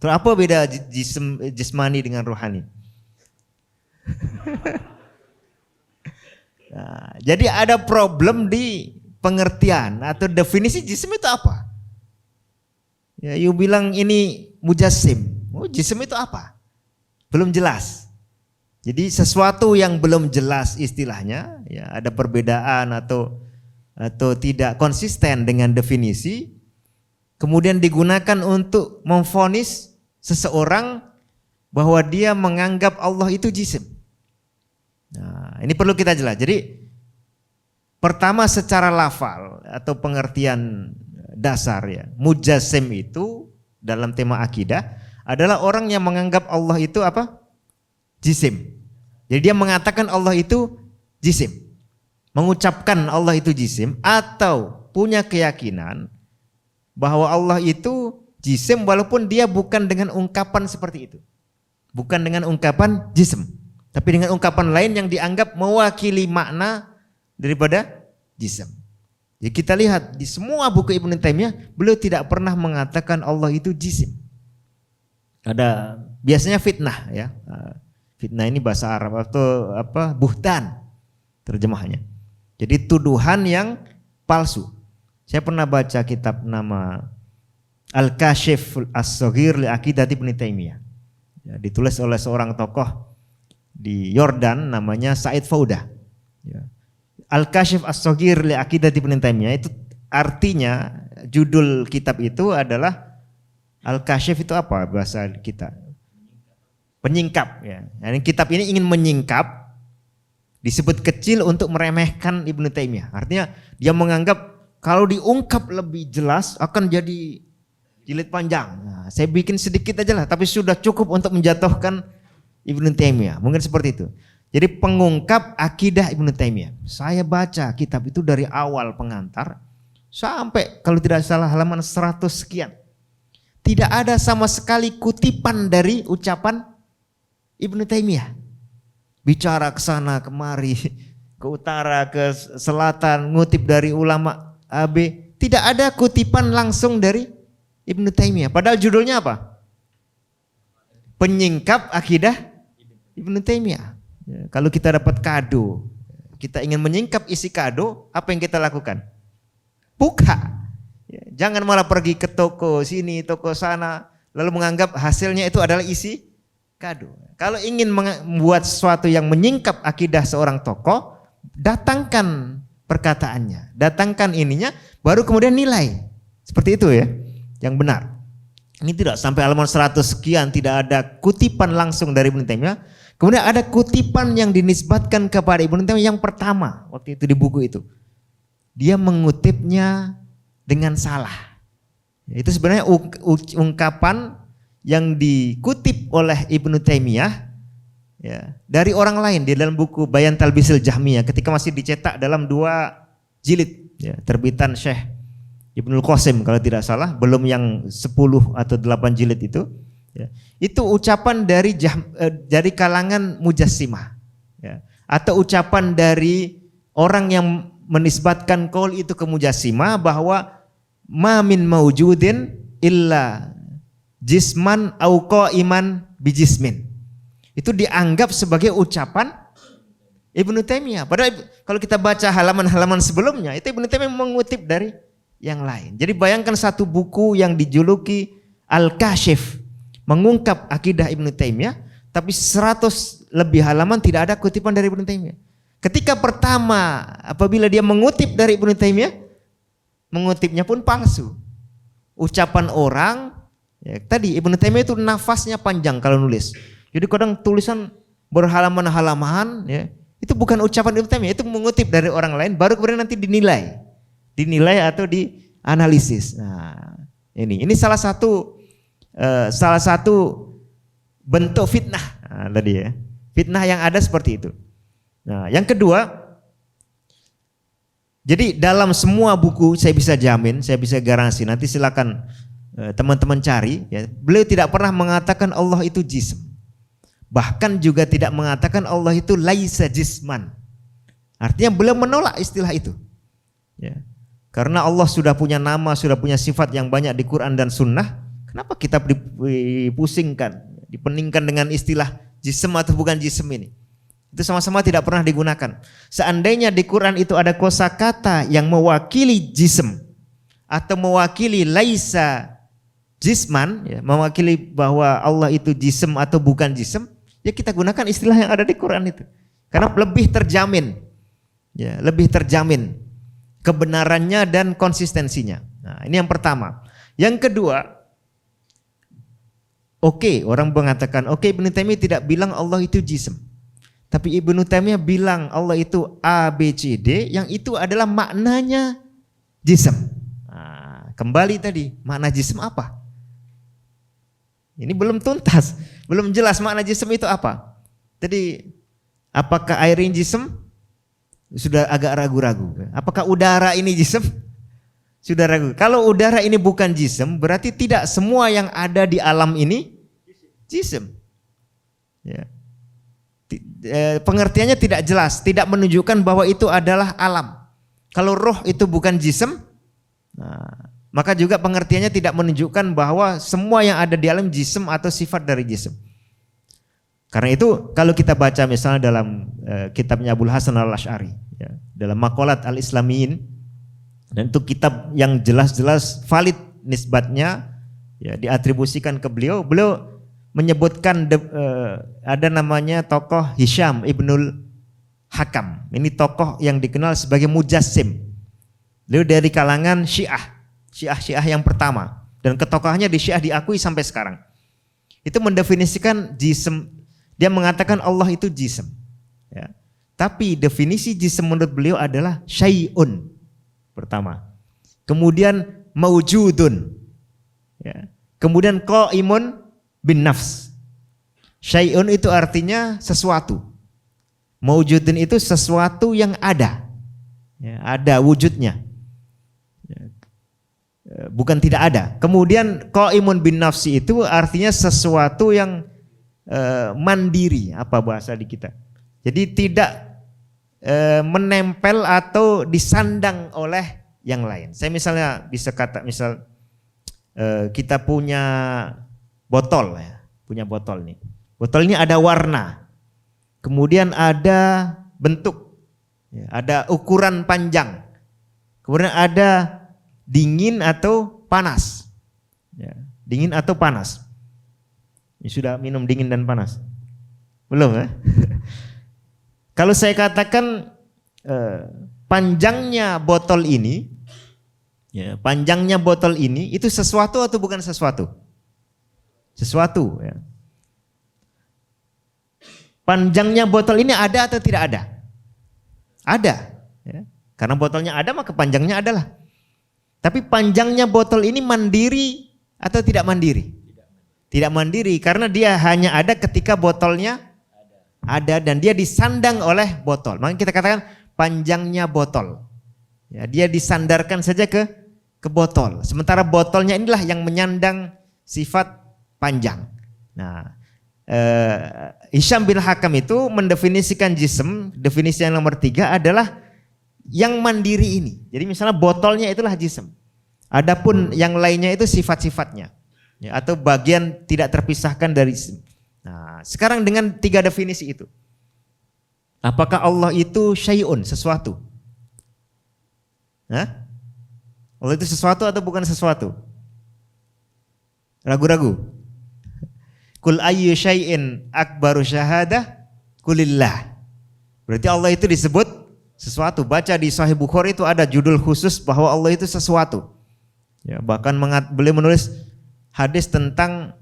Terus apa beda jismani dengan rohani? Nah, jadi ada problem di pengertian atau definisi jisim itu apa? Ya, you bilang ini mujassim. Oh, jisim itu apa? Belum jelas. Jadi sesuatu yang belum jelas istilahnya, ya ada perbedaan atau tidak konsisten dengan definisi, kemudian digunakan untuk memvonis seseorang bahwa dia menganggap Allah itu jisim. Nah, ini perlu kita jelas. Jadi pertama secara lafal atau pengertian dasar ya, mujassim itu dalam tema akidah adalah orang yang menganggap Allah itu apa? Jisim. Jadi dia mengatakan Allah itu jisim. Mengucapkan Allah itu jisim atau punya keyakinan bahwa Allah itu jisim walaupun dia bukan dengan ungkapan seperti itu. Bukan dengan ungkapan jisim, tapi dengan ungkapan lain yang dianggap mewakili makna daripada jisim. Jadi kita lihat di semua buku Ibnu Taimiyah, beliau tidak pernah mengatakan Allah itu jisim. Ada biasanya fitnah ya. Fitnah ini bahasa Arab atau apa? Buhtan terjemahannya. Jadi tuduhan yang palsu. Saya pernah baca kitab nama Al-Kashif As-Saghir li Aqidati Ibnu Taimiyah. Ya, ditulis oleh seorang tokoh di Yordan namanya Said Faudah. Ya. Al-Kashif As-Saghir li Aqidati Ibnu Taimiyah itu artinya judul kitab itu adalah Al-Kashif itu apa bahasa kita? Penyingkap ya. Yani kitab ini ingin menyingkap, disebut kecil untuk meremehkan Ibnu Taimiyah. Artinya dia menganggap kalau diungkap lebih jelas akan jadi jilid panjang. Nah, saya bikin sedikit aja lah, tapi sudah cukup untuk menjatuhkan Ibnu Taimiyah. Mungkin seperti itu. Jadi pengungkap akidah Ibnu Taimiyah. Saya baca kitab itu dari awal pengantar sampai kalau tidak salah halaman 100 sekian. Tidak ada sama sekali kutipan dari ucapan Ibnu Taimiyah. Bicara ke sana kemari, ke utara, ke selatan, ngutip dari ulama AB, tidak ada kutipan langsung dari Ibnu Taimiyah. Padahal judulnya apa? Penyingkap akidah Ibnu Taimiyah. Ya, kalau kita dapat kado, kita ingin menyingkap isi kado, apa yang kita lakukan? Buka. Ya, jangan malah pergi ke toko sini, toko sana, lalu menganggap hasilnya itu adalah isi kado. Kalau ingin membuat sesuatu yang menyingkap akidah seorang tokoh, datangkan perkataannya, datangkan ininya, baru kemudian nilai. Seperti itu ya, yang benar. Ini tidak sampai halaman 100 sekian, tidak ada kutipan langsung dari Ibnu Taimiyah. Kemudian ada kutipan yang dinisbatkan kepada Ibnu Taimiyah yang pertama waktu itu di buku itu. Dia mengutipnya dengan salah. Itu sebenarnya ungkapan yang dikutip oleh Ibnu Taimiyah ya, dari orang lain di dalam buku Bayan Talbisil Jahmiyah ketika masih dicetak dalam 2 jilid ya, terbitan Syekh Ibnul Qasim kalau tidak salah, belum yang 10 atau 8 jilid itu ya. Itu ucapan dari kalangan Mujassimah ya, atau ucapan dari orang yang menisbatkan qaul itu ke Mujassimah bahwa ma min maujudin illa jisman au qaiman bijismin. Itu dianggap sebagai ucapan Ibnu Taimiyah. Padahal kalau kita baca halaman-halaman sebelumnya itu Ibnu Taimiyah mengutip dari yang lain. Jadi bayangkan satu buku yang dijuluki Al-Kashif mengungkap akidah Ibnu Taimiyah, tapi 100 lebih halaman tidak ada kutipan dari Ibnu Taimiyah. Ketika pertama apabila dia mengutip dari Ibnu Taimiyah, mengutipnya pun palsu. Ucapan orang ya, tadi Ibnu Taimiyah itu nafasnya panjang kalau nulis. Jadi kadang tulisan berhalaman-halaman ya, itu bukan ucapan Ibnu Taimiyah, itu mengutip dari orang lain baru kemudian nanti dinilai atau dianalisis. Nah, ini salah satu bentuk fitnah tadi ya. Fitnah yang ada seperti itu. Nah, yang kedua, jadi dalam semua buku saya bisa jamin, saya bisa garansi, nanti silakan teman-teman cari ya, beliau tidak pernah mengatakan Allah itu jism. Bahkan juga tidak mengatakan Allah itu laisa jisman. Artinya beliau menolak istilah itu. Ya. Karena Allah sudah punya nama, sudah punya sifat yang banyak di Quran dan Sunnah. Kenapa kita dipusingkan, dipeningkan dengan istilah jism atau bukan jism ini? Itu sama-sama tidak pernah digunakan. Seandainya di Quran itu ada kosakata yang mewakili jism atau mewakili laisa jisman, ya, mewakili bahwa Allah itu jism atau bukan jism, ya kita gunakan istilah yang ada di Quran itu. Karena lebih terjamin, ya, lebih terjamin kebenarannya dan konsistensinya. Nah, ini yang pertama. Yang kedua, orang mengatakan, Ibnu Taimiyah tidak bilang Allah itu jism. Tapi Ibnu Taimiyah bilang Allah itu A, B, C, D, yang itu adalah maknanya jism. Nah, kembali tadi, makna jism apa? Ini belum tuntas, belum jelas makna jism itu apa. Jadi, apakah air ini jism? Sudah agak ragu-ragu. Apakah udara ini jism? Sudah ragu. Kalau udara ini bukan jism, berarti tidak semua yang ada di alam ini jism. Ya. Pengertiannya tidak jelas, tidak menunjukkan bahwa itu adalah alam. Kalau roh itu bukan jism, nah, maka juga pengertiannya tidak menunjukkan bahwa semua yang ada di alam jism atau sifat dari jism. Karena itu kalau kita baca misalnya dalam kitabnya Abul Hasan al-Asy'ari ya, dalam Maqalat al-Islamiyin, dan itu kitab yang jelas-jelas valid nisbatnya ya, diatribusikan ke beliau menyebutkan ada namanya tokoh Hisham Ibnul Hakam. Ini tokoh yang dikenal sebagai mujassim. Beliau dari kalangan Syiah yang pertama, dan ketokohannya di Syiah diakui sampai sekarang. Itu mendefinisikan jism. Dia mengatakan Allah itu jism. Ya. Tapi definisi jism menurut beliau adalah syai'un pertama. Kemudian maujudun. Ya. Kemudian qaimun bin nafs. Syai'un itu artinya sesuatu. Maujudun itu sesuatu yang ada. Ya, ada wujudnya. Ya. Bukan tidak ada. Kemudian qaimun bin nafsi itu artinya sesuatu yang mandiri, apa bahasa di kita. Jadi tidak menempel atau disandang oleh yang lain. Saya misalnya bisa kata kita punya botol ya, punya botol nih. Botol ini ada warna, kemudian ada bentuk, ya, ada ukuran panjang, kemudian ada dingin atau panas, ya, dingin atau panas. Ini sudah minum dingin dan panas? Belum ya? Kalau saya katakan panjangnya botol ini, ya, panjangnya botol ini itu sesuatu atau bukan sesuatu? Sesuatu. Ya. Panjangnya botol ini ada atau tidak ada? Ada. Ya. Karena botolnya ada maka panjangnya adalah. Tapi panjangnya botol ini mandiri atau tidak mandiri? Tidak mandiri karena dia hanya ada ketika botolnya ada dan dia disandang oleh botol. Makanya kita katakan panjangnya botol. Ya, dia disandarkan saja ke botol. Sementara botolnya inilah yang menyandang sifat panjang. Nah, Hisham bin Hakam itu mendefinisikan jism, definisi yang nomor 3 adalah yang mandiri ini. Jadi misalnya botolnya itulah jism. Adapun yang lainnya itu sifat-sifatnya. Ya, atau bagian tidak terpisahkan dari jism. Nah, sekarang dengan 3 definisi itu. Apakah Allah itu syai'un, sesuatu? Hah? Allah itu sesuatu atau bukan sesuatu? Ragu-ragu? Kul ayyu syai'in akbaru syahadah kulillah. Berarti Allah itu disebut sesuatu. Baca di Sahih Bukhari itu ada judul khusus bahwa Allah itu sesuatu. Ya, bahkan beliau menulis hadis tentang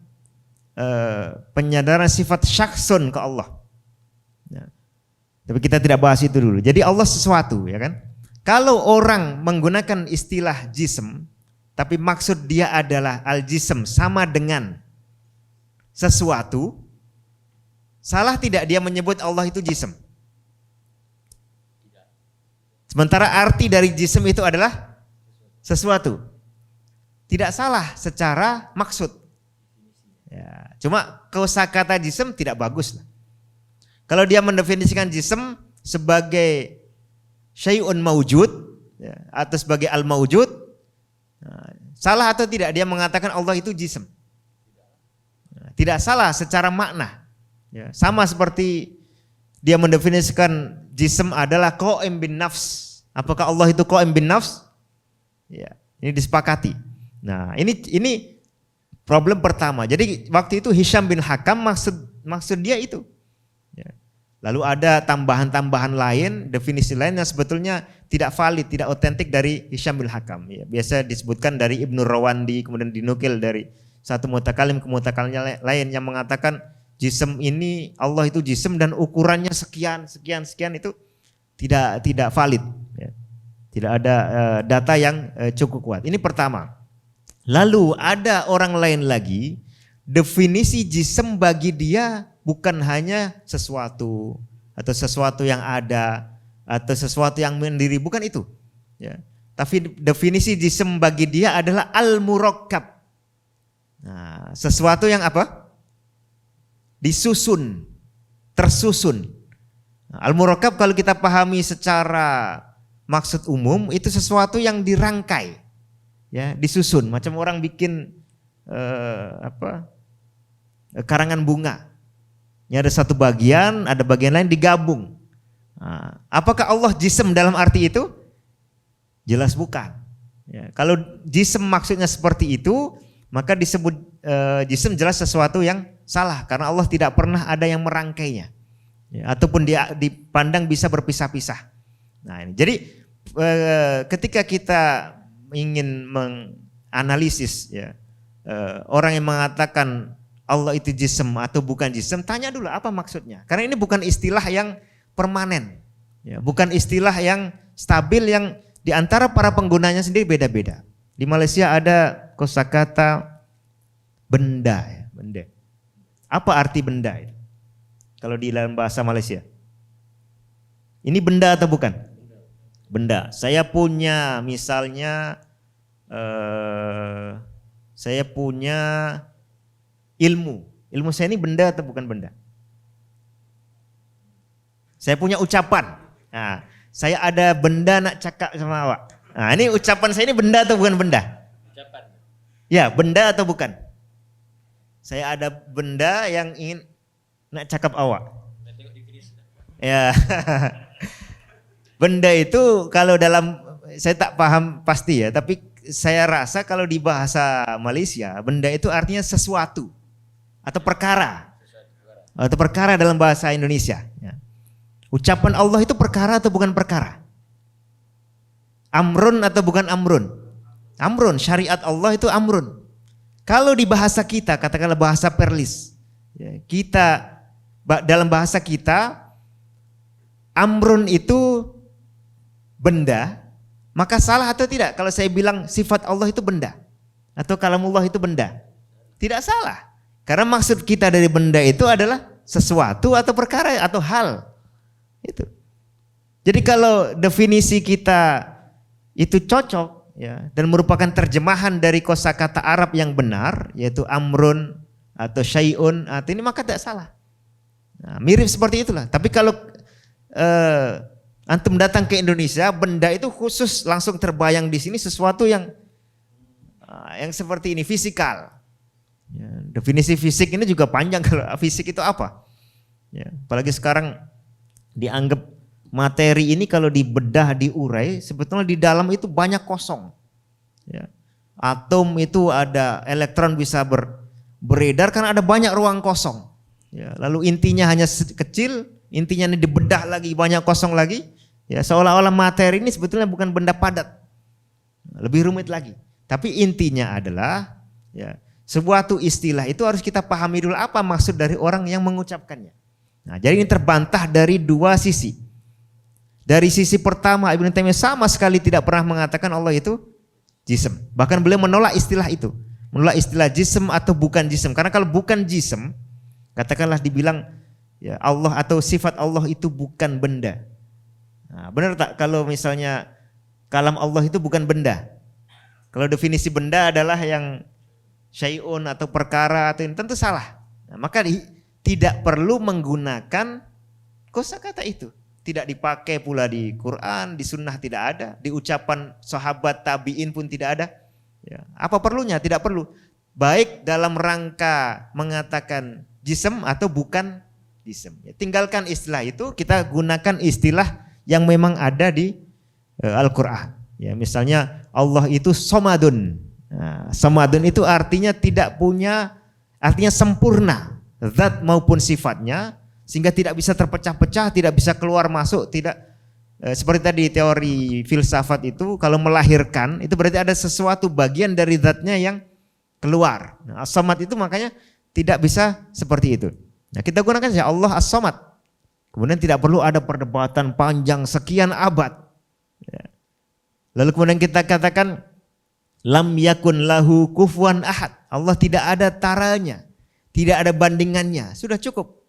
penyadaran sifat syakhsun ke Allah. Ya. Tapi kita tidak bahas itu dulu. Jadi Allah sesuatu, ya kan? Kalau orang menggunakan istilah jism, tapi maksud dia adalah al-jism sama dengan sesuatu, salah tidak dia menyebut Allah itu jism? Sementara arti dari jism itu adalah sesuatu. Tidak salah secara maksud. Ya, cuma kosakata jism tidak bagus. Kalau dia mendefinisikan jism sebagai syai'un maujud, ya, atau sebagai al-maujud, nah, salah atau tidak dia mengatakan Allah itu jism? Tidak salah secara makna. Ya, sama seperti dia mendefinisikan jism adalah qa'im bin nafs. Apakah Allah itu qa'im bin nafs? Ya, ini disepakati. Nah, ini problem pertama. Jadi waktu itu Hisham bin Hakam maksud dia itu. Ya. Lalu ada tambahan-tambahan lain, definisi lain yang sebetulnya tidak valid, tidak otentik dari Hisham bin Hakam. Ya, biasa disebutkan dari Ibnu Rawandi, kemudian dinukil dari satu mutakalim ke mutakalim lain yang mengatakan jism ini Allah itu jism dan ukurannya sekian itu tidak valid. Ya. Tidak ada data yang cukup kuat. Ini pertama. Lalu ada orang lain lagi, definisi jism bagi dia bukan hanya sesuatu atau sesuatu yang ada atau sesuatu yang mandiri, bukan itu. Ya. Tapi definisi jism bagi dia adalah al-murakkab. Nah, sesuatu yang apa? Disusun, tersusun. Nah, al-murakkab kalau kita pahami secara maksud umum itu sesuatu yang dirangkai. Ya, disusun macam orang bikin karangan bunga. Ini ada satu bagian, ada bagian lain digabung. Nah, apakah Allah jism dalam arti itu? Jelas bukan. Ya, kalau jism maksudnya seperti itu, maka disebut jism jelas sesuatu yang salah karena Allah tidak pernah ada yang merangkainya. Ya, ataupun dia dipandang bisa berpisah-pisah. Nah, ini. Jadi ketika kita ingin menganalisis ya orang yang mengatakan Allah itu jism atau bukan jism, tanya dulu apa maksudnya. Karena ini bukan istilah yang permanen, ya, bukan istilah yang stabil yang diantara para penggunanya sendiri beda-beda. Di Malaysia ada kosakata benda, ya, benda. Apa arti benda itu? Kalau di dalam bahasa Malaysia, ini benda atau bukan? Benda. Saya punya misalnya saya punya ilmu. Ilmu saya ini benda atau bukan benda? Saya punya ucapan. Nah, saya ada benda nak cakap sama awak. Nah, ini ucapan saya ini benda atau bukan benda? Ucapan. Ya, benda atau bukan? Saya ada benda yang ingin nak cakap awak. Ya. Benda itu kalau dalam, saya tak paham pasti ya, tapi saya rasa kalau di bahasa Malaysia benda itu artinya sesuatu atau perkara, atau perkara dalam bahasa Indonesia. Ya. Ucapan Allah itu perkara atau bukan perkara? Amrun atau bukan amrun? Amrun, syariat Allah itu amrun. Kalau di bahasa kita, katakanlah bahasa Perlis, ya, kita dalam bahasa kita amrun itu benda, maka salah atau tidak kalau saya bilang sifat Allah itu benda atau kalamullah itu benda? Tidak salah. Karena maksud kita dari benda itu adalah sesuatu atau perkara atau hal. Itu. Jadi kalau definisi kita itu cocok ya dan merupakan terjemahan dari kosakata Arab yang benar, yaitu amrun atau syai'un atau ini, maka tidak salah. Nah, mirip seperti itulah. Tapi kalau antum datang ke Indonesia, benda itu khusus langsung terbayang di sini sesuatu yang seperti ini, fisikal. Ya, definisi fisik ini juga panjang. Kalau fisik itu apa? Ya, apalagi sekarang dianggap materi ini kalau dibedah, diurai, sebetulnya di dalam itu banyak kosong. Ya. Atom itu ada elektron bisa beredar karena ada banyak ruang kosong. Ya, lalu intinya hanya kecil, intinya ini dibedah lagi banyak kosong lagi. Ya, seolah-olah materi ini sebetulnya bukan benda padat. Lebih rumit lagi. Tapi intinya adalah ya, sebuah istilah itu harus kita pahami dulu apa maksud dari orang yang mengucapkannya. Nah, jadi ini terbantah dari dua sisi. Dari sisi pertama, Ibnu Taimiyah sama sekali tidak pernah mengatakan Allah itu jism. Bahkan beliau menolak istilah itu. Menolak istilah jism atau bukan jism. Karena kalau bukan jism, katakanlah dibilang ya Allah atau sifat Allah itu bukan benda. Nah, benar tak kalau misalnya kalam Allah itu bukan benda? Kalau definisi benda adalah yang syai'un atau perkara atau ini, tentu salah. Nah, maka tidak perlu menggunakan kosakata itu. Tidak dipakai pula di Quran, di sunnah tidak ada, di ucapan sahabat tabi'in pun tidak ada. Ya, apa perlunya? Tidak perlu. Baik dalam rangka mengatakan jism atau bukan jism. Ya, tinggalkan istilah itu, kita gunakan istilah yang memang ada di Al-Quran. Ya, misalnya Allah itu somadun. Nah, somadun itu artinya tidak punya, artinya sempurna. Zat maupun sifatnya, sehingga tidak bisa terpecah-pecah, tidak bisa keluar masuk, tidak seperti tadi teori filsafat itu kalau melahirkan itu berarti ada sesuatu bagian dari zatnya yang keluar. Nah, as-samad itu makanya tidak bisa seperti itu. Nah, kita gunakan saja Allah as-samad. Kemudian tidak perlu ada perdebatan panjang sekian abad. Ya. Lalu kemudian kita katakan lam yakun lahu kufuwan ahad. Allah tidak ada taranya, tidak ada bandingannya. Sudah cukup.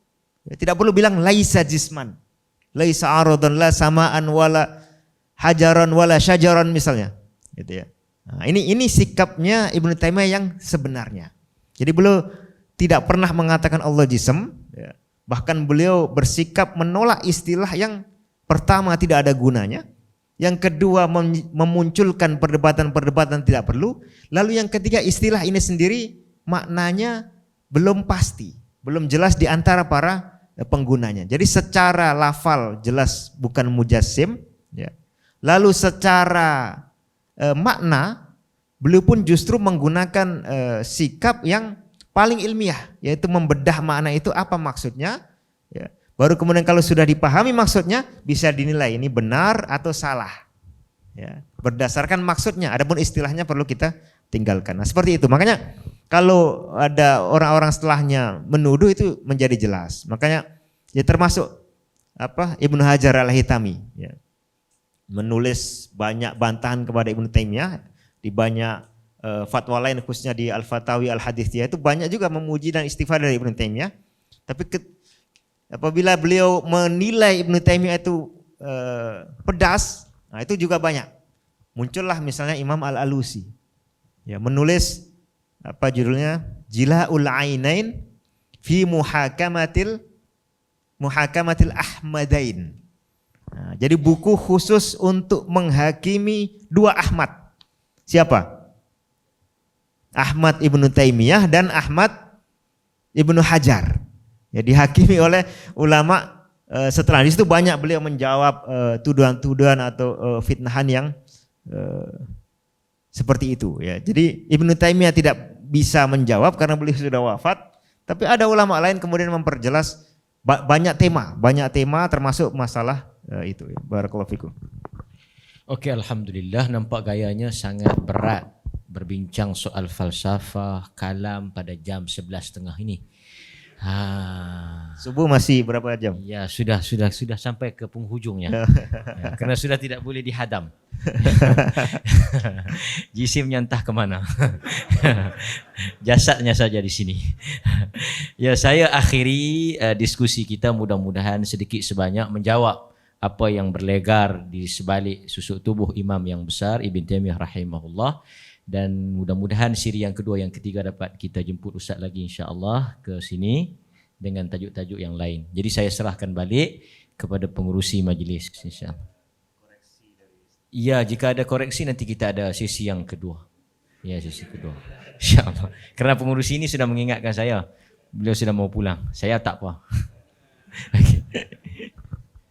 Ya, tidak perlu bilang laisa jisman, laisa aradun, la samaan wala hajaran wala syajaran misalnya. Gitu ya. Nah, ini sikapnya Ibnu Taimiyah yang sebenarnya. Jadi beliau tidak pernah mengatakan Allah jism. Ya. Bahkan beliau bersikap menolak istilah yang pertama tidak ada gunanya. Yang kedua memunculkan perdebatan-perdebatan tidak perlu. Lalu yang ketiga istilah ini sendiri maknanya belum pasti. Belum jelas di antara para penggunanya. Jadi secara lafal jelas bukan mujassim. Ya. Lalu secara makna beliau pun justru menggunakan sikap yang paling ilmiah. Yaitu membedah makna itu apa maksudnya. Ya. Baru kemudian kalau sudah dipahami maksudnya bisa dinilai ini benar atau salah. Ya. Berdasarkan maksudnya. Adapun istilahnya perlu kita tinggalkan. Nah seperti itu. Makanya kalau ada orang-orang setelahnya menuduh itu menjadi jelas. Makanya ya termasuk Ibnu Hajar al-Haytami ya, menulis banyak bantahan kepada Ibnu Taimiyah di banyak fatwa lain khususnya di Al-Fatawi Al-Hadithiyah itu banyak juga memuji dan istighfar dari Ibnu Taimiyah. Tapi apabila beliau menilai Ibnu Taimiyah itu pedas, nah itu juga banyak. Muncullah misalnya Imam Al-Alusi ya menulis apa judulnya? Jila'ul Ainain fi muhakamatil Ahmadain. Nah, jadi buku khusus untuk menghakimi dua Ahmad. Siapa? Ahmad Ibnu Taimiyah dan Ahmad Ibnu Hajar. Ya dihakimi oleh ulama setelah itu banyak beliau menjawab tuduhan-tuduhan atau fitnahan yang seperti itu ya. Jadi Ibnu Taimiyah tidak bisa menjawab karena beliau sudah wafat, tapi ada ulama lain kemudian memperjelas banyak tema termasuk masalah itu ya. Barakallahu fikum. Okey, alhamdulillah nampak gayanya sangat berat berbincang soal falsafah kalam pada jam 11.30 ini. Subuh masih berapa jam? Ya, sudah sampai ke penghujungnya. Ya, kerana sudah tidak boleh dihadam. Jisimnya entah ke mana. Jasadnya saja di sini. Ya, saya akhiri diskusi kita, mudah-mudahan sedikit sebanyak menjawab apa yang berlegar di sebalik susuk tubuh imam yang besar Ibn Taimiyah rahimahullah, dan mudah-mudahan siri yang kedua yang ketiga dapat kita jemput Ustaz lagi insya-Allah ke sini dengan tajuk-tajuk yang lain. Jadi saya serahkan balik kepada pengurusi majlis insya-Allah. Ya, jika ada koreksi nanti kita ada sesi yang kedua. Ya, sesi kedua. Insya-Allah. Kerana pengurusi ini sudah mengingatkan saya, beliau sudah mau pulang. Saya tak apa. Okay.